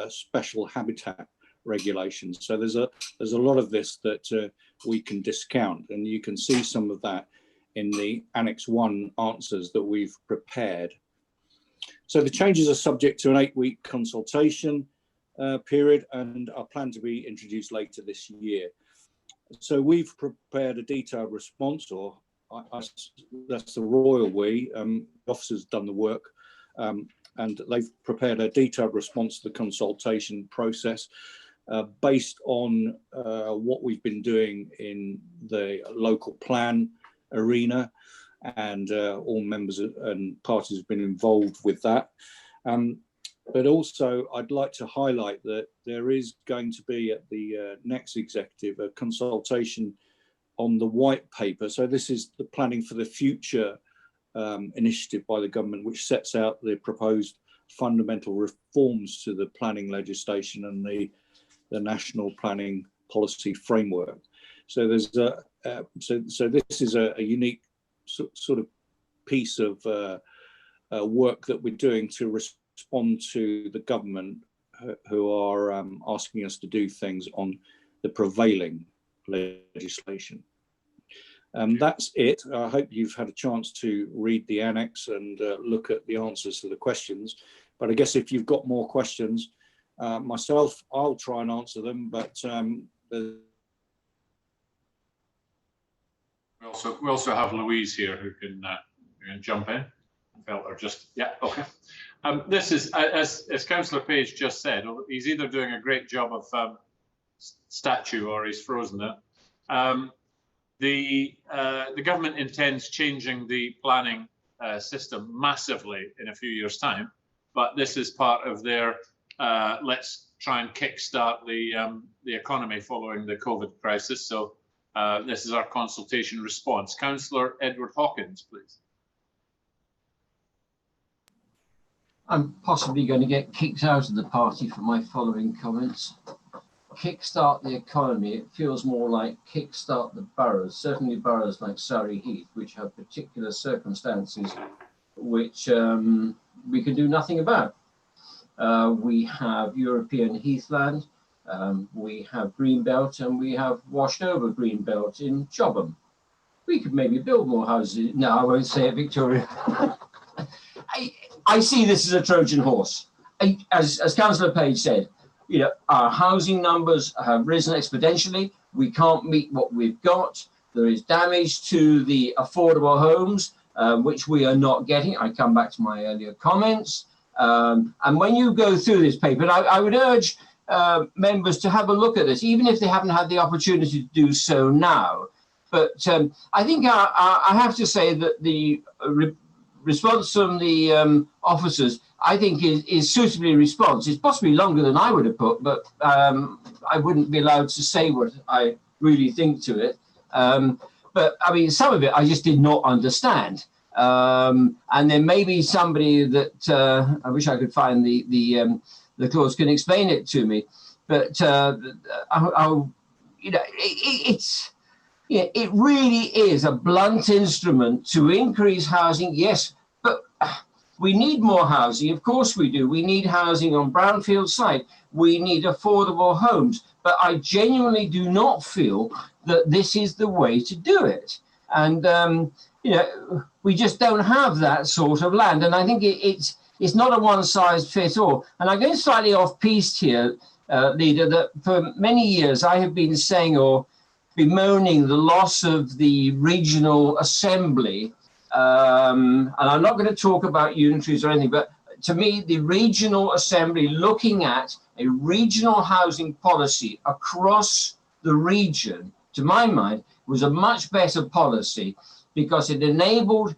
special habitat regulations. So there's a lot of this that we can discount, and you can see some of that in the Annex 1 answers that we've prepared. So the changes are subject to an 8-week consultation period and are planned to be introduced later this year. So we've prepared a detailed response, or that's the royal we, officers done the work, and they've prepared a detailed response to the consultation process based on what we've been doing in the local plan arena, and all members and parties have been involved with that. But also I'd like to highlight that there is going to be at the next executive a consultation on the white paper. So this is the Planning for the Future initiative by the government, which sets out the proposed fundamental reforms to the planning legislation and the national planning policy framework. So there's so this is a unique sort of piece of work that we're doing to respond to the government who are asking us to do things on the prevailing legislation. That's it. I hope you've had a chance to read the annex and look at the answers to the questions. But I guess if you've got more questions, myself, I'll try and answer them. But we also have Louise here who can jump in. Or just, yeah, okay. This is, as Councillor Page just said, he's either doing a great job of statue or he's frozen it. The government intends changing the planning system massively in a few years' time, but this is part of their let's try and kickstart the economy following the COVID crisis. So this is our consultation response. Councillor Edward Hawkins, please. I'm possibly going to get kicked out of the party for my following comments. Kickstart the economy, it feels more like kickstart the boroughs, certainly boroughs like Surrey Heath, which have particular circumstances which we can do nothing about. We have European heathland, we have Greenbelt, and we have washed over Greenbelt in Chobham. We could maybe build more houses. No, I won't say it, Victoria. I see this as a Trojan horse. As Councillor Page said, you know, our housing numbers have risen exponentially. We can't meet what we've got. There is damage to the affordable homes, which we are not getting. I come back to my earlier comments. And when you go through this paper, and I would urge members to have a look at this, even if they haven't had the opportunity to do so now. But I think I have to say that the response from the officers, I think, is suitably response. It's possibly longer than I would have put, but I wouldn't be allowed to say what I really think to it. But I mean, some of it I just did not understand. And there may be somebody that I wish I could find the clause can explain it to me. But you know, it really is a blunt instrument to increase housing, yes, but We need more housing, of course we do. We need housing on brownfield site. We need affordable homes. But I genuinely do not feel that this is the way to do it. And, you know, we just don't have that sort of land. And I think it's not a one-size-fits-all. And I'm going slightly off-piste here, Leader, that for many years I have been saying or bemoaning the loss of the regional assembly. And I'm not going to talk about unitaries or anything, but to me, the regional assembly looking at a regional housing policy across the region, to my mind, was a much better policy because it enabled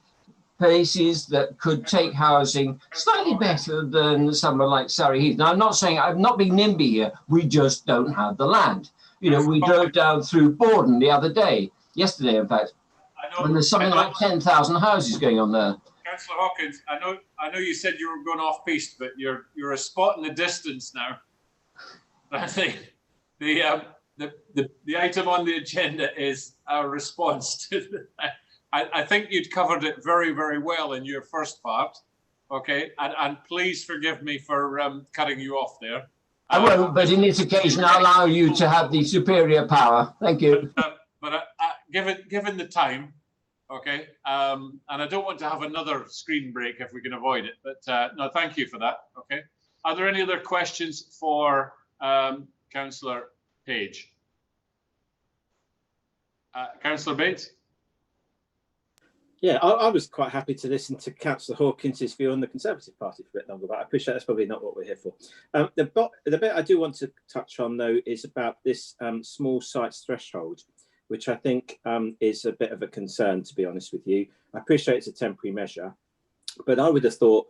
places that could take housing slightly better than somewhere like Surrey Heath. Now, I'm not saying, I'm not being NIMBY here, we just don't have the land. You know, we drove down through Borden the other day, yesterday, in fact, and there's something like 10,000 houses going on there. Councillor Hawkins, I know you said you were going off piste, but you're a spot in the distance now. I think the item on the agenda is our response to I think you'd covered it very, very well in your first part. Okay, and please forgive me for cutting you off there. I won't, but in this occasion, I'll allow you to have the superior power. Thank you. But given the time, okay, and I don't want to have another screen break if we can avoid it. But no, thank you for that. Okay, are there any other questions for Councillor Page? Councillor Bates. Yeah, I was quite happy to listen to Councillor Hawkins' view on the Conservative Party for a bit longer, but I appreciate that's probably not what we're here for. The bit I do want to touch on, though, is about this small sites threshold, which I think is a bit of a concern, to be honest with you. I appreciate it's a temporary measure, but I would have thought,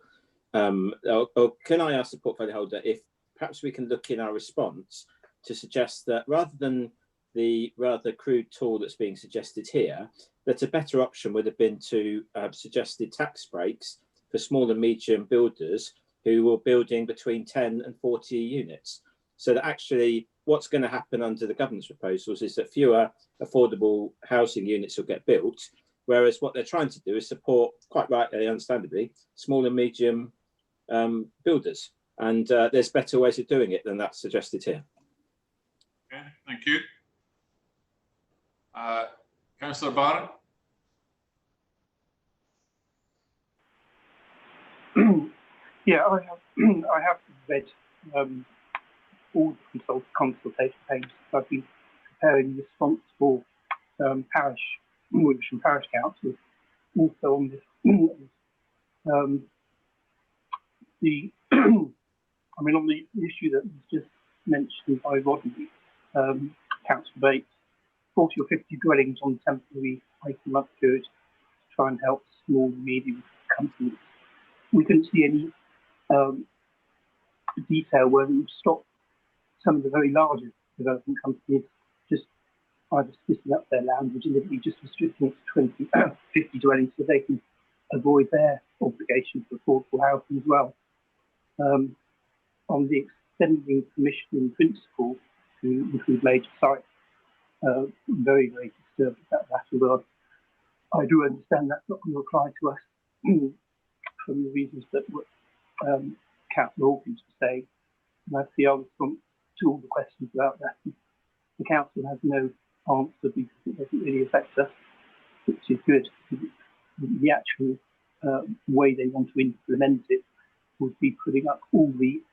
or can I ask the portfolio holder if perhaps we can look in our response to suggest that rather than the rather crude tool that's being suggested here, that a better option would have been to suggested tax breaks for small and medium builders who were building between 10 and 40 units. So that actually what's going to happen under the government's proposals is that fewer affordable housing units will get built, whereas what they're trying to do is support, quite rightly, understandably, small and medium builders. And there's better ways of doing it than that's suggested here. Okay, thank you. Councillor Barrett. Yeah, I have read all the consultation papers. I've been preparing the response for parish councils, also on this. I mean, on the issue that was just mentioned by Rodney, Councillor Bates, 40 or 50 dwellings on temporary 18-month period to try and help small and medium companies. We couldn't see any detail where we would stop some of the very larger development companies just either splitting up their land or deliberately just restricting it to 20, 50 dwellings so they can avoid their obligation for affordable housing as well. On the extending permission in principle to include major sites, I'm very, very disturbed about that, although I do understand that's not going to apply to us from the reasons that Councillor Hawkins was saying. And I see our response to all the questions about that. The Council has no answer because it doesn't really affect us, which is good. The actual way they want to implement it would be putting up all the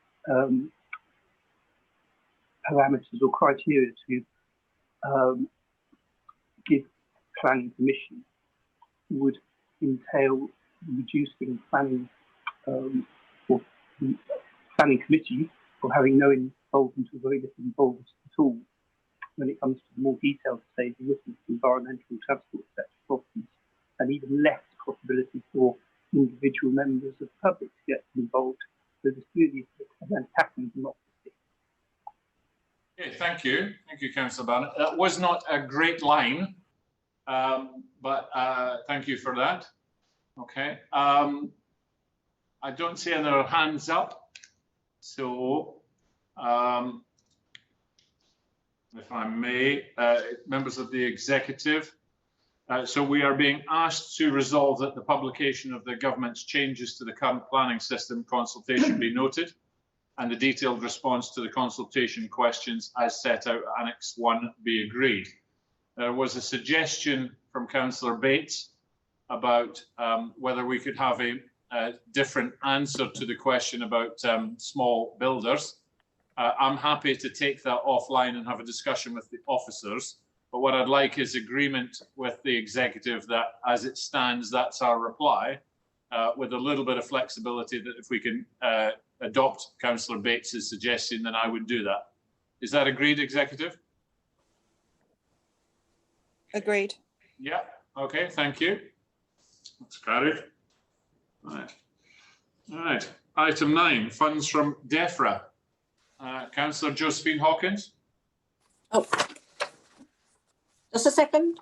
parameters or criteria to give planning permission would entail reducing planning or planning committee or having no involvement or very little involvement at all when it comes to the more detailed stage of looking at environmental, transport, etc. problems, and even less possibility for individual members of the public to get involved. So this really is an attacking democracy. Okay, thank you. Thank you, Councillor Barnett. That was not a great line, but thank you for that. Okay. I don't see any other hands up. So, if I may, members of the executive, So we are being asked to resolve that the publication of the government's changes to the current planning system consultation be noted, and the detailed response to the consultation questions as set out at Annex 1 be agreed. There was a suggestion from Councillor Bates about whether we could have a different answer to the question about small builders. I'm happy to take that offline and have a discussion with the officers. But what I'd like is agreement with the executive that, as it stands, that's our reply, with a little bit of flexibility that if we can adopt Councillor Bates's suggestion, then I would do that. Is that agreed, executive? Agreed. Yeah. Okay. Thank you. That's carried. All right. All right. Item 9, funds from Defra. Councillor Josephine Hawkins. Oh. Just a second.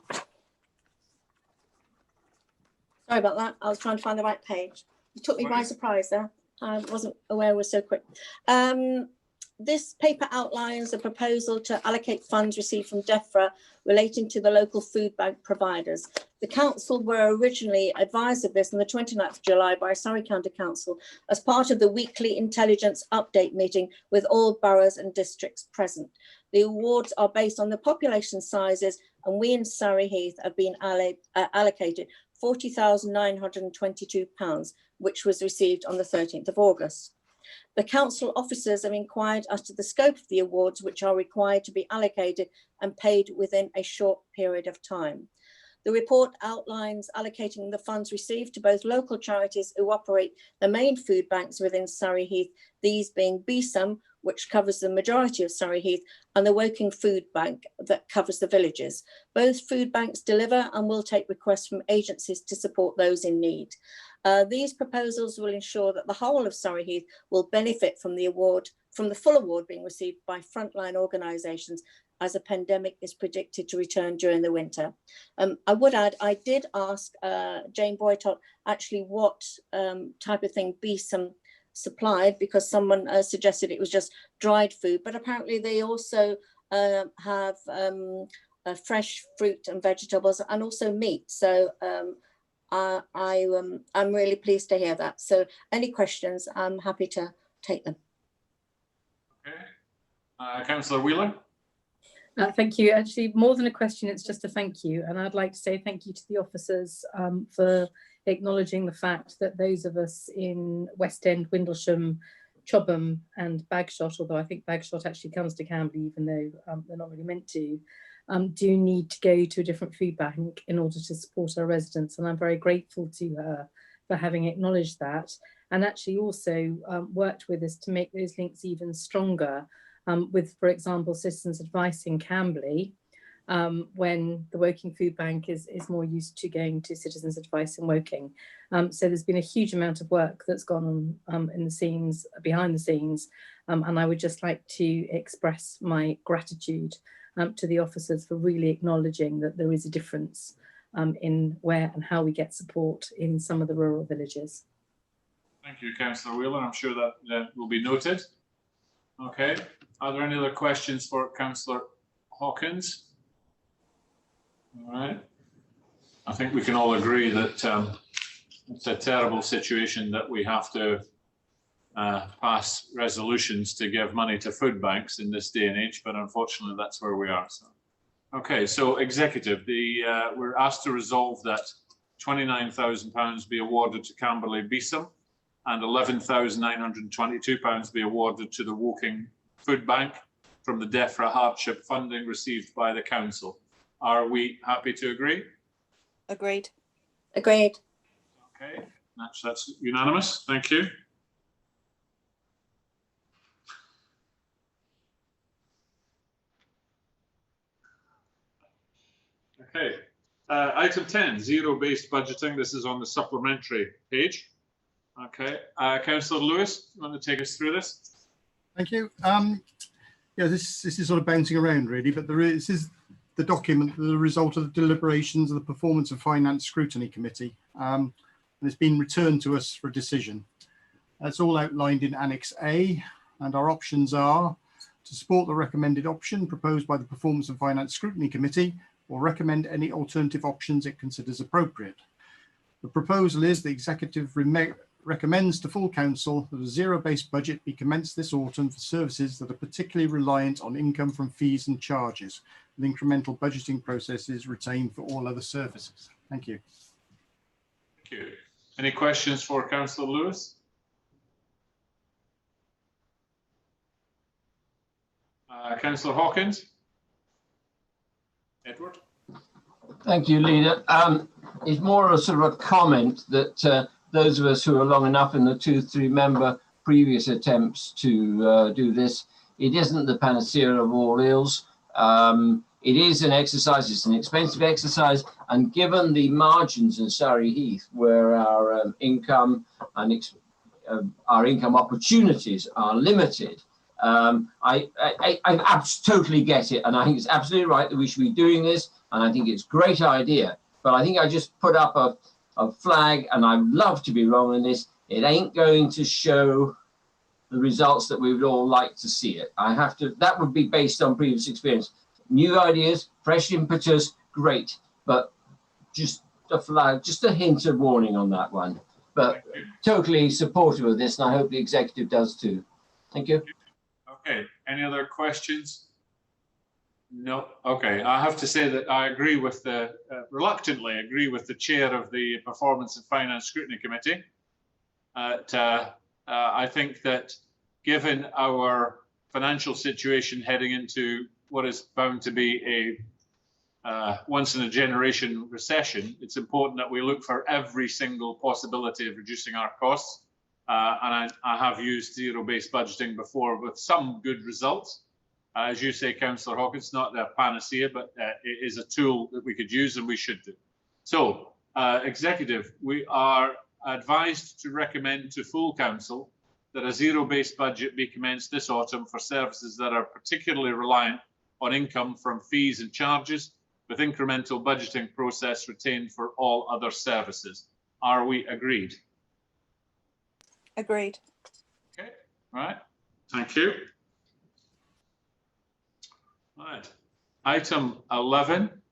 Sorry about that. I was trying to find the right page. You took me by surprise there. I wasn't aware it was so quick. This paper outlines a proposal to allocate funds received from Defra relating to the local food bank providers. The council were originally advised of this on the 29th of July by Surrey County Council as part of the weekly intelligence update meeting with all boroughs and districts present. The awards are based on the population sizes, and we in Surrey Heath have been allocated £40,922, which was received on the 13th of August. The council officers have inquired as to the scope of the awards, which are required to be allocated and paid within a short period of time. The report outlines allocating the funds received to both local charities who operate the main food banks within Surrey Heath, these being BSUM, which covers the majority of Surrey Heath, and the Woking Food Bank that covers the villages. Both food banks deliver and will take requests from agencies to support those in need. These proposals will ensure that the whole of Surrey Heath will benefit from the award, from the full award being received by frontline organisations as a pandemic is predicted to return during the winter. I would add, I did ask Jane Boytott actually what type of thing BSUM supplied, because someone suggested it was just dried food, but apparently they also have fresh fruit and vegetables and also meat. So I'm really pleased to hear that. So any questions, I'm happy to take them. Okay. Councillor Wheeler. Thank you. Actually, more than a question, it's just a thank you. And I'd like to say thank you to the officers for acknowledging the fact that those of us in West End, Windlesham, Chobham and Bagshot, although I think Bagshot actually comes to Camberley, even though they're not really meant to, do need to go to a different food bank in order to support our residents. And I'm very grateful to her for having acknowledged that, and actually also worked with us to make those links even stronger with, for example, Citizens Advice in Camberley, when the Woking Food Bank is more used to going to Citizens Advice in Woking. So there's been a huge amount of work that's gone on in the scenes, behind the scenes, and I would just like to express my gratitude to the officers for really acknowledging that there is a difference in where and how we get support in some of the rural villages. Thank you, Councillor Wheeler. I'm sure that will be noted. Okay. Are there any other questions for Councillor Hawkins? All right. I think we can all agree that it's a terrible situation that we have to pass resolutions to give money to food banks in this day and age, but unfortunately that's where we are. So, okay, so executive, we're asked to resolve that £29,000 be awarded to Camberley BSUM and £11,922 be awarded to the Woking Food Bank from the Defra hardship funding received by the council. Are we happy to agree? Agreed. Agreed. Okay, that's unanimous. Thank you. Okay, item 10, zero-based budgeting. This is on the supplementary page. Okay, Councillor Lewis, you want to take us through this? Thank you. Yeah, this is sort of bouncing around really, but this is the document, the result of the deliberations of the Performance and Finance Scrutiny Committee, and it's been returned to us for a decision. It's all outlined in Annex A, and our options are to support the recommended option proposed by the Performance and Finance Scrutiny Committee, or recommend any alternative options it considers appropriate. The proposal is the executive recommends to full council that a zero-based budget be commenced this autumn for services that are particularly reliant on income from fees and charges, with incremental budgeting processes retained for all other services. Thank you. Thank you. Any questions for Councillor Lewis? Councillor Hawkins? Edward? Thank you, Leader. It's more a sort of a comment that those of us who are long enough in the 2-3 member previous attempts to do this, it isn't the panacea of all ills. It is an exercise, it's an expensive exercise, and given the margins in Surrey Heath, where our income and our income opportunities are limited, I totally get it, and I think it's absolutely right that we should be doing this, and I think it's a great idea. But I think I just put up a flag, and I'd love to be wrong in this. It ain't going to show the results that we would all like to see it. That would be based on previous experience. New ideas, fresh impetus, great, but just a flag, just a hint of warning on that one. But totally supportive of this, and I hope the executive does too. Thank you. Okay, any other questions? No. Okay, I have to say that I agree with the, reluctantly agree with the chair of the Performance and Finance Scrutiny Committee. I think that given our financial situation heading into what is bound to be a once in a generation recession, it's important that we look for every single possibility of reducing our costs. And I have used zero-based budgeting before with some good results. As you say, Councillor Hawkins, not a panacea, but it is a tool that we could use and we should do. So, Executive, we are advised to recommend to full council that a zero-based budget be commenced this autumn for services that are particularly reliant on income from fees and charges, with incremental budgeting process retained for all other services. Are we agreed? Agreed. Okay, right. Thank you. Right. Item 11.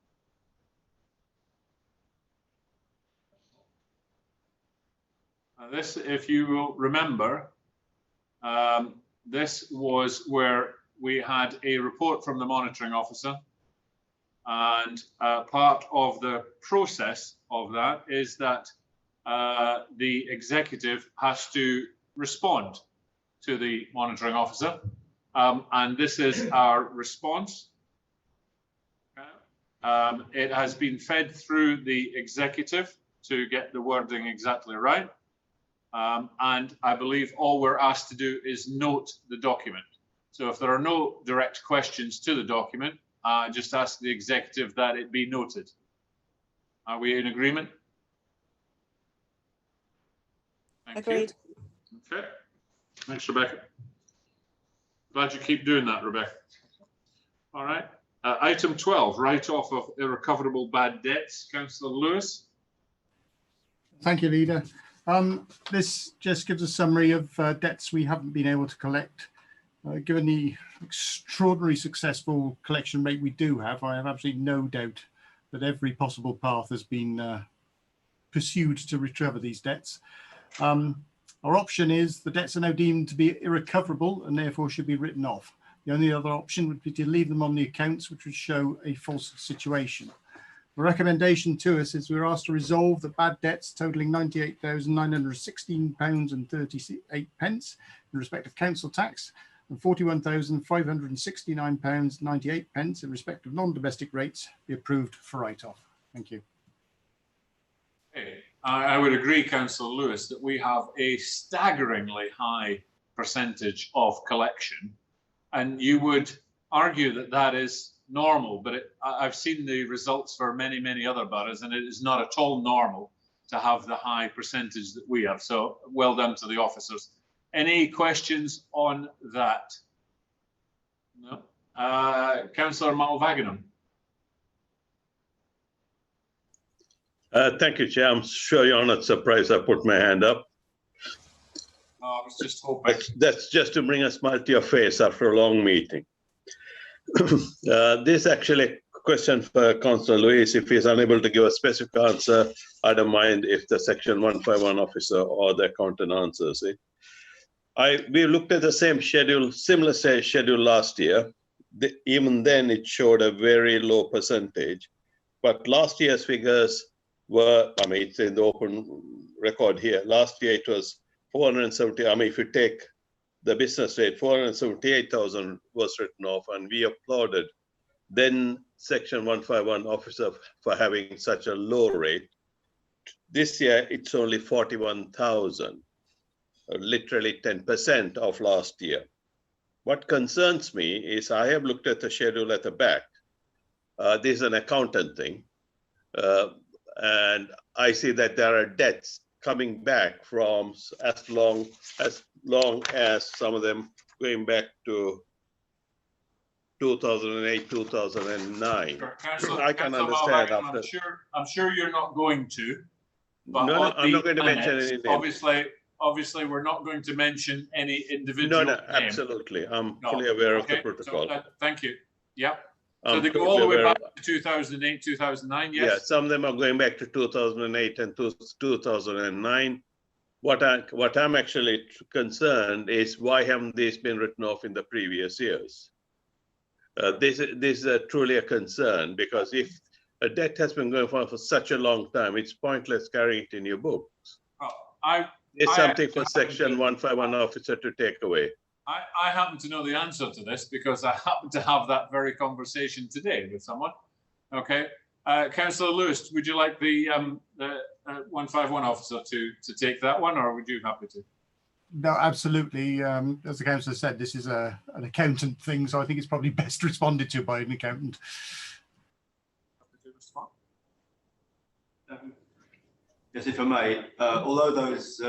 This, if you will remember, this was where we had a report from the monitoring officer, and part of the process of that is that the executive has to respond to the monitoring officer, and this is our response. It has been fed through the executive to get the wording exactly right, and I believe all we're asked to do is note the document. So if there are no direct questions to the document, I just ask the executive that it be noted. Are we in agreement? Agreed. Okay. Thanks, Rebecca. Glad you keep doing that, Rebecca. All right. Item 12, write-off of irrecoverable bad debts. Councillor Lewis. Thank you, Leader. This just gives a summary of debts we haven't been able to collect. Given the extraordinary successful collection rate we do have, I have absolutely no doubt that every possible path has been pursued to recover these debts. Our option is the debts are now deemed to be irrecoverable and therefore should be written off. The only other option would be to leave them on the accounts, which would show a false situation. The recommendation to us is we're asked to resolve the bad debts totalling £98,916.38 in respect of council tax and £41,569.98 in respect of non-domestic rates be approved for write-off. Thank you. Okay. I would agree, Councillor Lewis, that we have a staggeringly high percentage of collection, and you would argue that that is normal, but I've seen the results for many, many other boroughs, and it is not at all normal to have the high percentage that we have. So well done to the officers. Any questions on that? No. Councillor Malvaginam. Thank you, Chair. I'm sure you're not surprised I put my hand up. I was just hoping. That's just to bring a smile to your face after a long meeting. This actually question for Councillor Lewis. If he's unable to give a specific answer, I don't mind if the Section 151 officer or the accountant answers it. We looked at the same schedule, similar schedule last year. Even then, it showed a very low percentage. But last year's figures were, I mean, it's in the open record here. Last year it was 470. I mean, if you take the business rate, 478,000 was written off, and we applauded then Section 151 officer for having such a low rate. This year it's only 41,000, literally 10% of last year. What concerns me is I have looked at the schedule at the back. This is an accountant thing, and I see that there are debts coming back from as long as some of them going back to 2008, 2009. I can understand after. I'm sure you're not going to. But no, I'm not going to mention any names. Obviously, we're not going to mention any individual No, name. absolutely. I'm fully aware of the protocol. So, thank you. Yeah. So they go all the way back to 2008, 2009, yes? Yeah, some of them are going back to 2008 and 2009. What I'm actually concerned is why haven't these been written off in the previous years? This is truly a concern, because if a debt has been going on for such a long time, it's pointless carrying it in your books. It's something for Section 151 officer to take away. I happen to know the answer to this because I happen to have that very conversation today with someone. Okay, Councillor Lewis, would you like the 151 officer to take that one, or would you happy to? No, absolutely. As the councillor said, this is an accountant thing, so I think it's probably best responded to by an accountant. Yes, if I may, although those,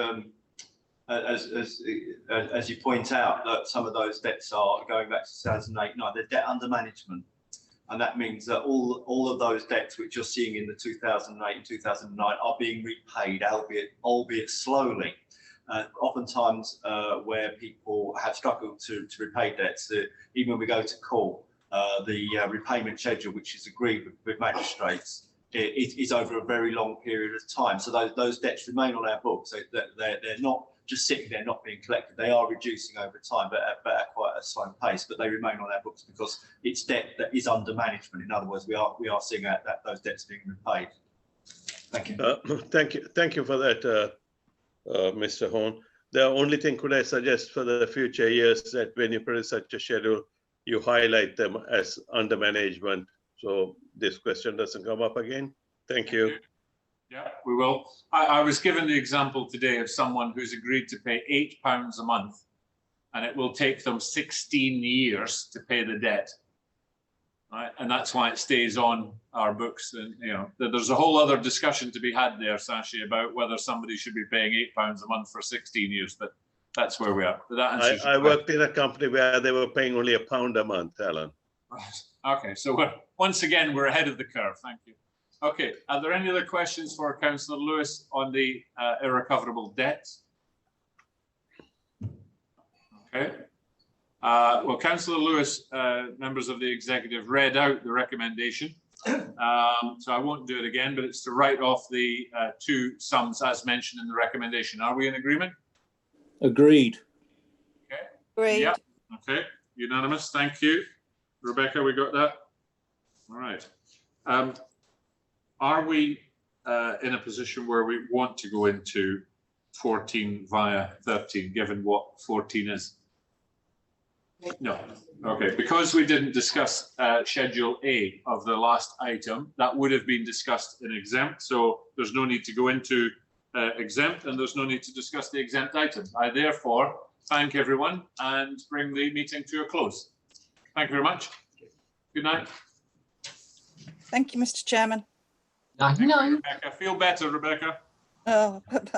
as you point out, that some of those debts are going back to 2008-9, they're debt under management. And that means that all of those debts which you're seeing in the 2008 and 2009 are being repaid, albeit slowly. Oftentimes, where people have struggled to repay debts, even when we go to court, the repayment schedule, which is agreed with magistrates, it is over a very long period of time. So those debts remain on our books. So they're not just sitting there not being collected. They are reducing over time, but at quite a slow pace. But they remain on our books because it's debt that is under management. In other words, we are seeing that those debts being repaid. Thank you. Thank you for that, Mr. Horn. The only thing could I suggest for the future years that when you produce such a schedule, you highlight them as under management, so this question doesn't come up again. Thank you. Yeah, we will. I was given the example today of someone who's agreed to pay £8 a month, and it will take them 16 years to pay the debt. Right? And that's why it stays on our books. And you know, there's a whole other discussion to be had there, Sashi, about whether somebody should be paying £8 a month for 16 years. But that's where we are. But that answers I worked in a company where they were paying only £1 a month, Alan. Okay, so once again, we're ahead of the curve. Thank you. Okay, are there any other questions for Councillor Lewis on the irrecoverable debts? Okay. Well, Councillor Lewis, members of the executive, read out the recommendation. So I won't do it again, but it's to write off the two sums as mentioned in the recommendation. Are we in agreement? Agreed. Okay. Agreed. Yeah. Okay. Unanimous. Thank you. Rebecca, we got that? All right. Are we in a position where we want to go into 14 via 13, given what 14 is? No. Okay. Because we didn't discuss Schedule A of the last item, that would have been discussed in exempt. So there's no need to go into exempt, and there's no need to discuss the exempt item. I therefore thank everyone and bring the meeting to a close. Thank you very much. Good night. Thank you, Mr. Chairman. Rebecca. Feel better, Rebecca. Oh,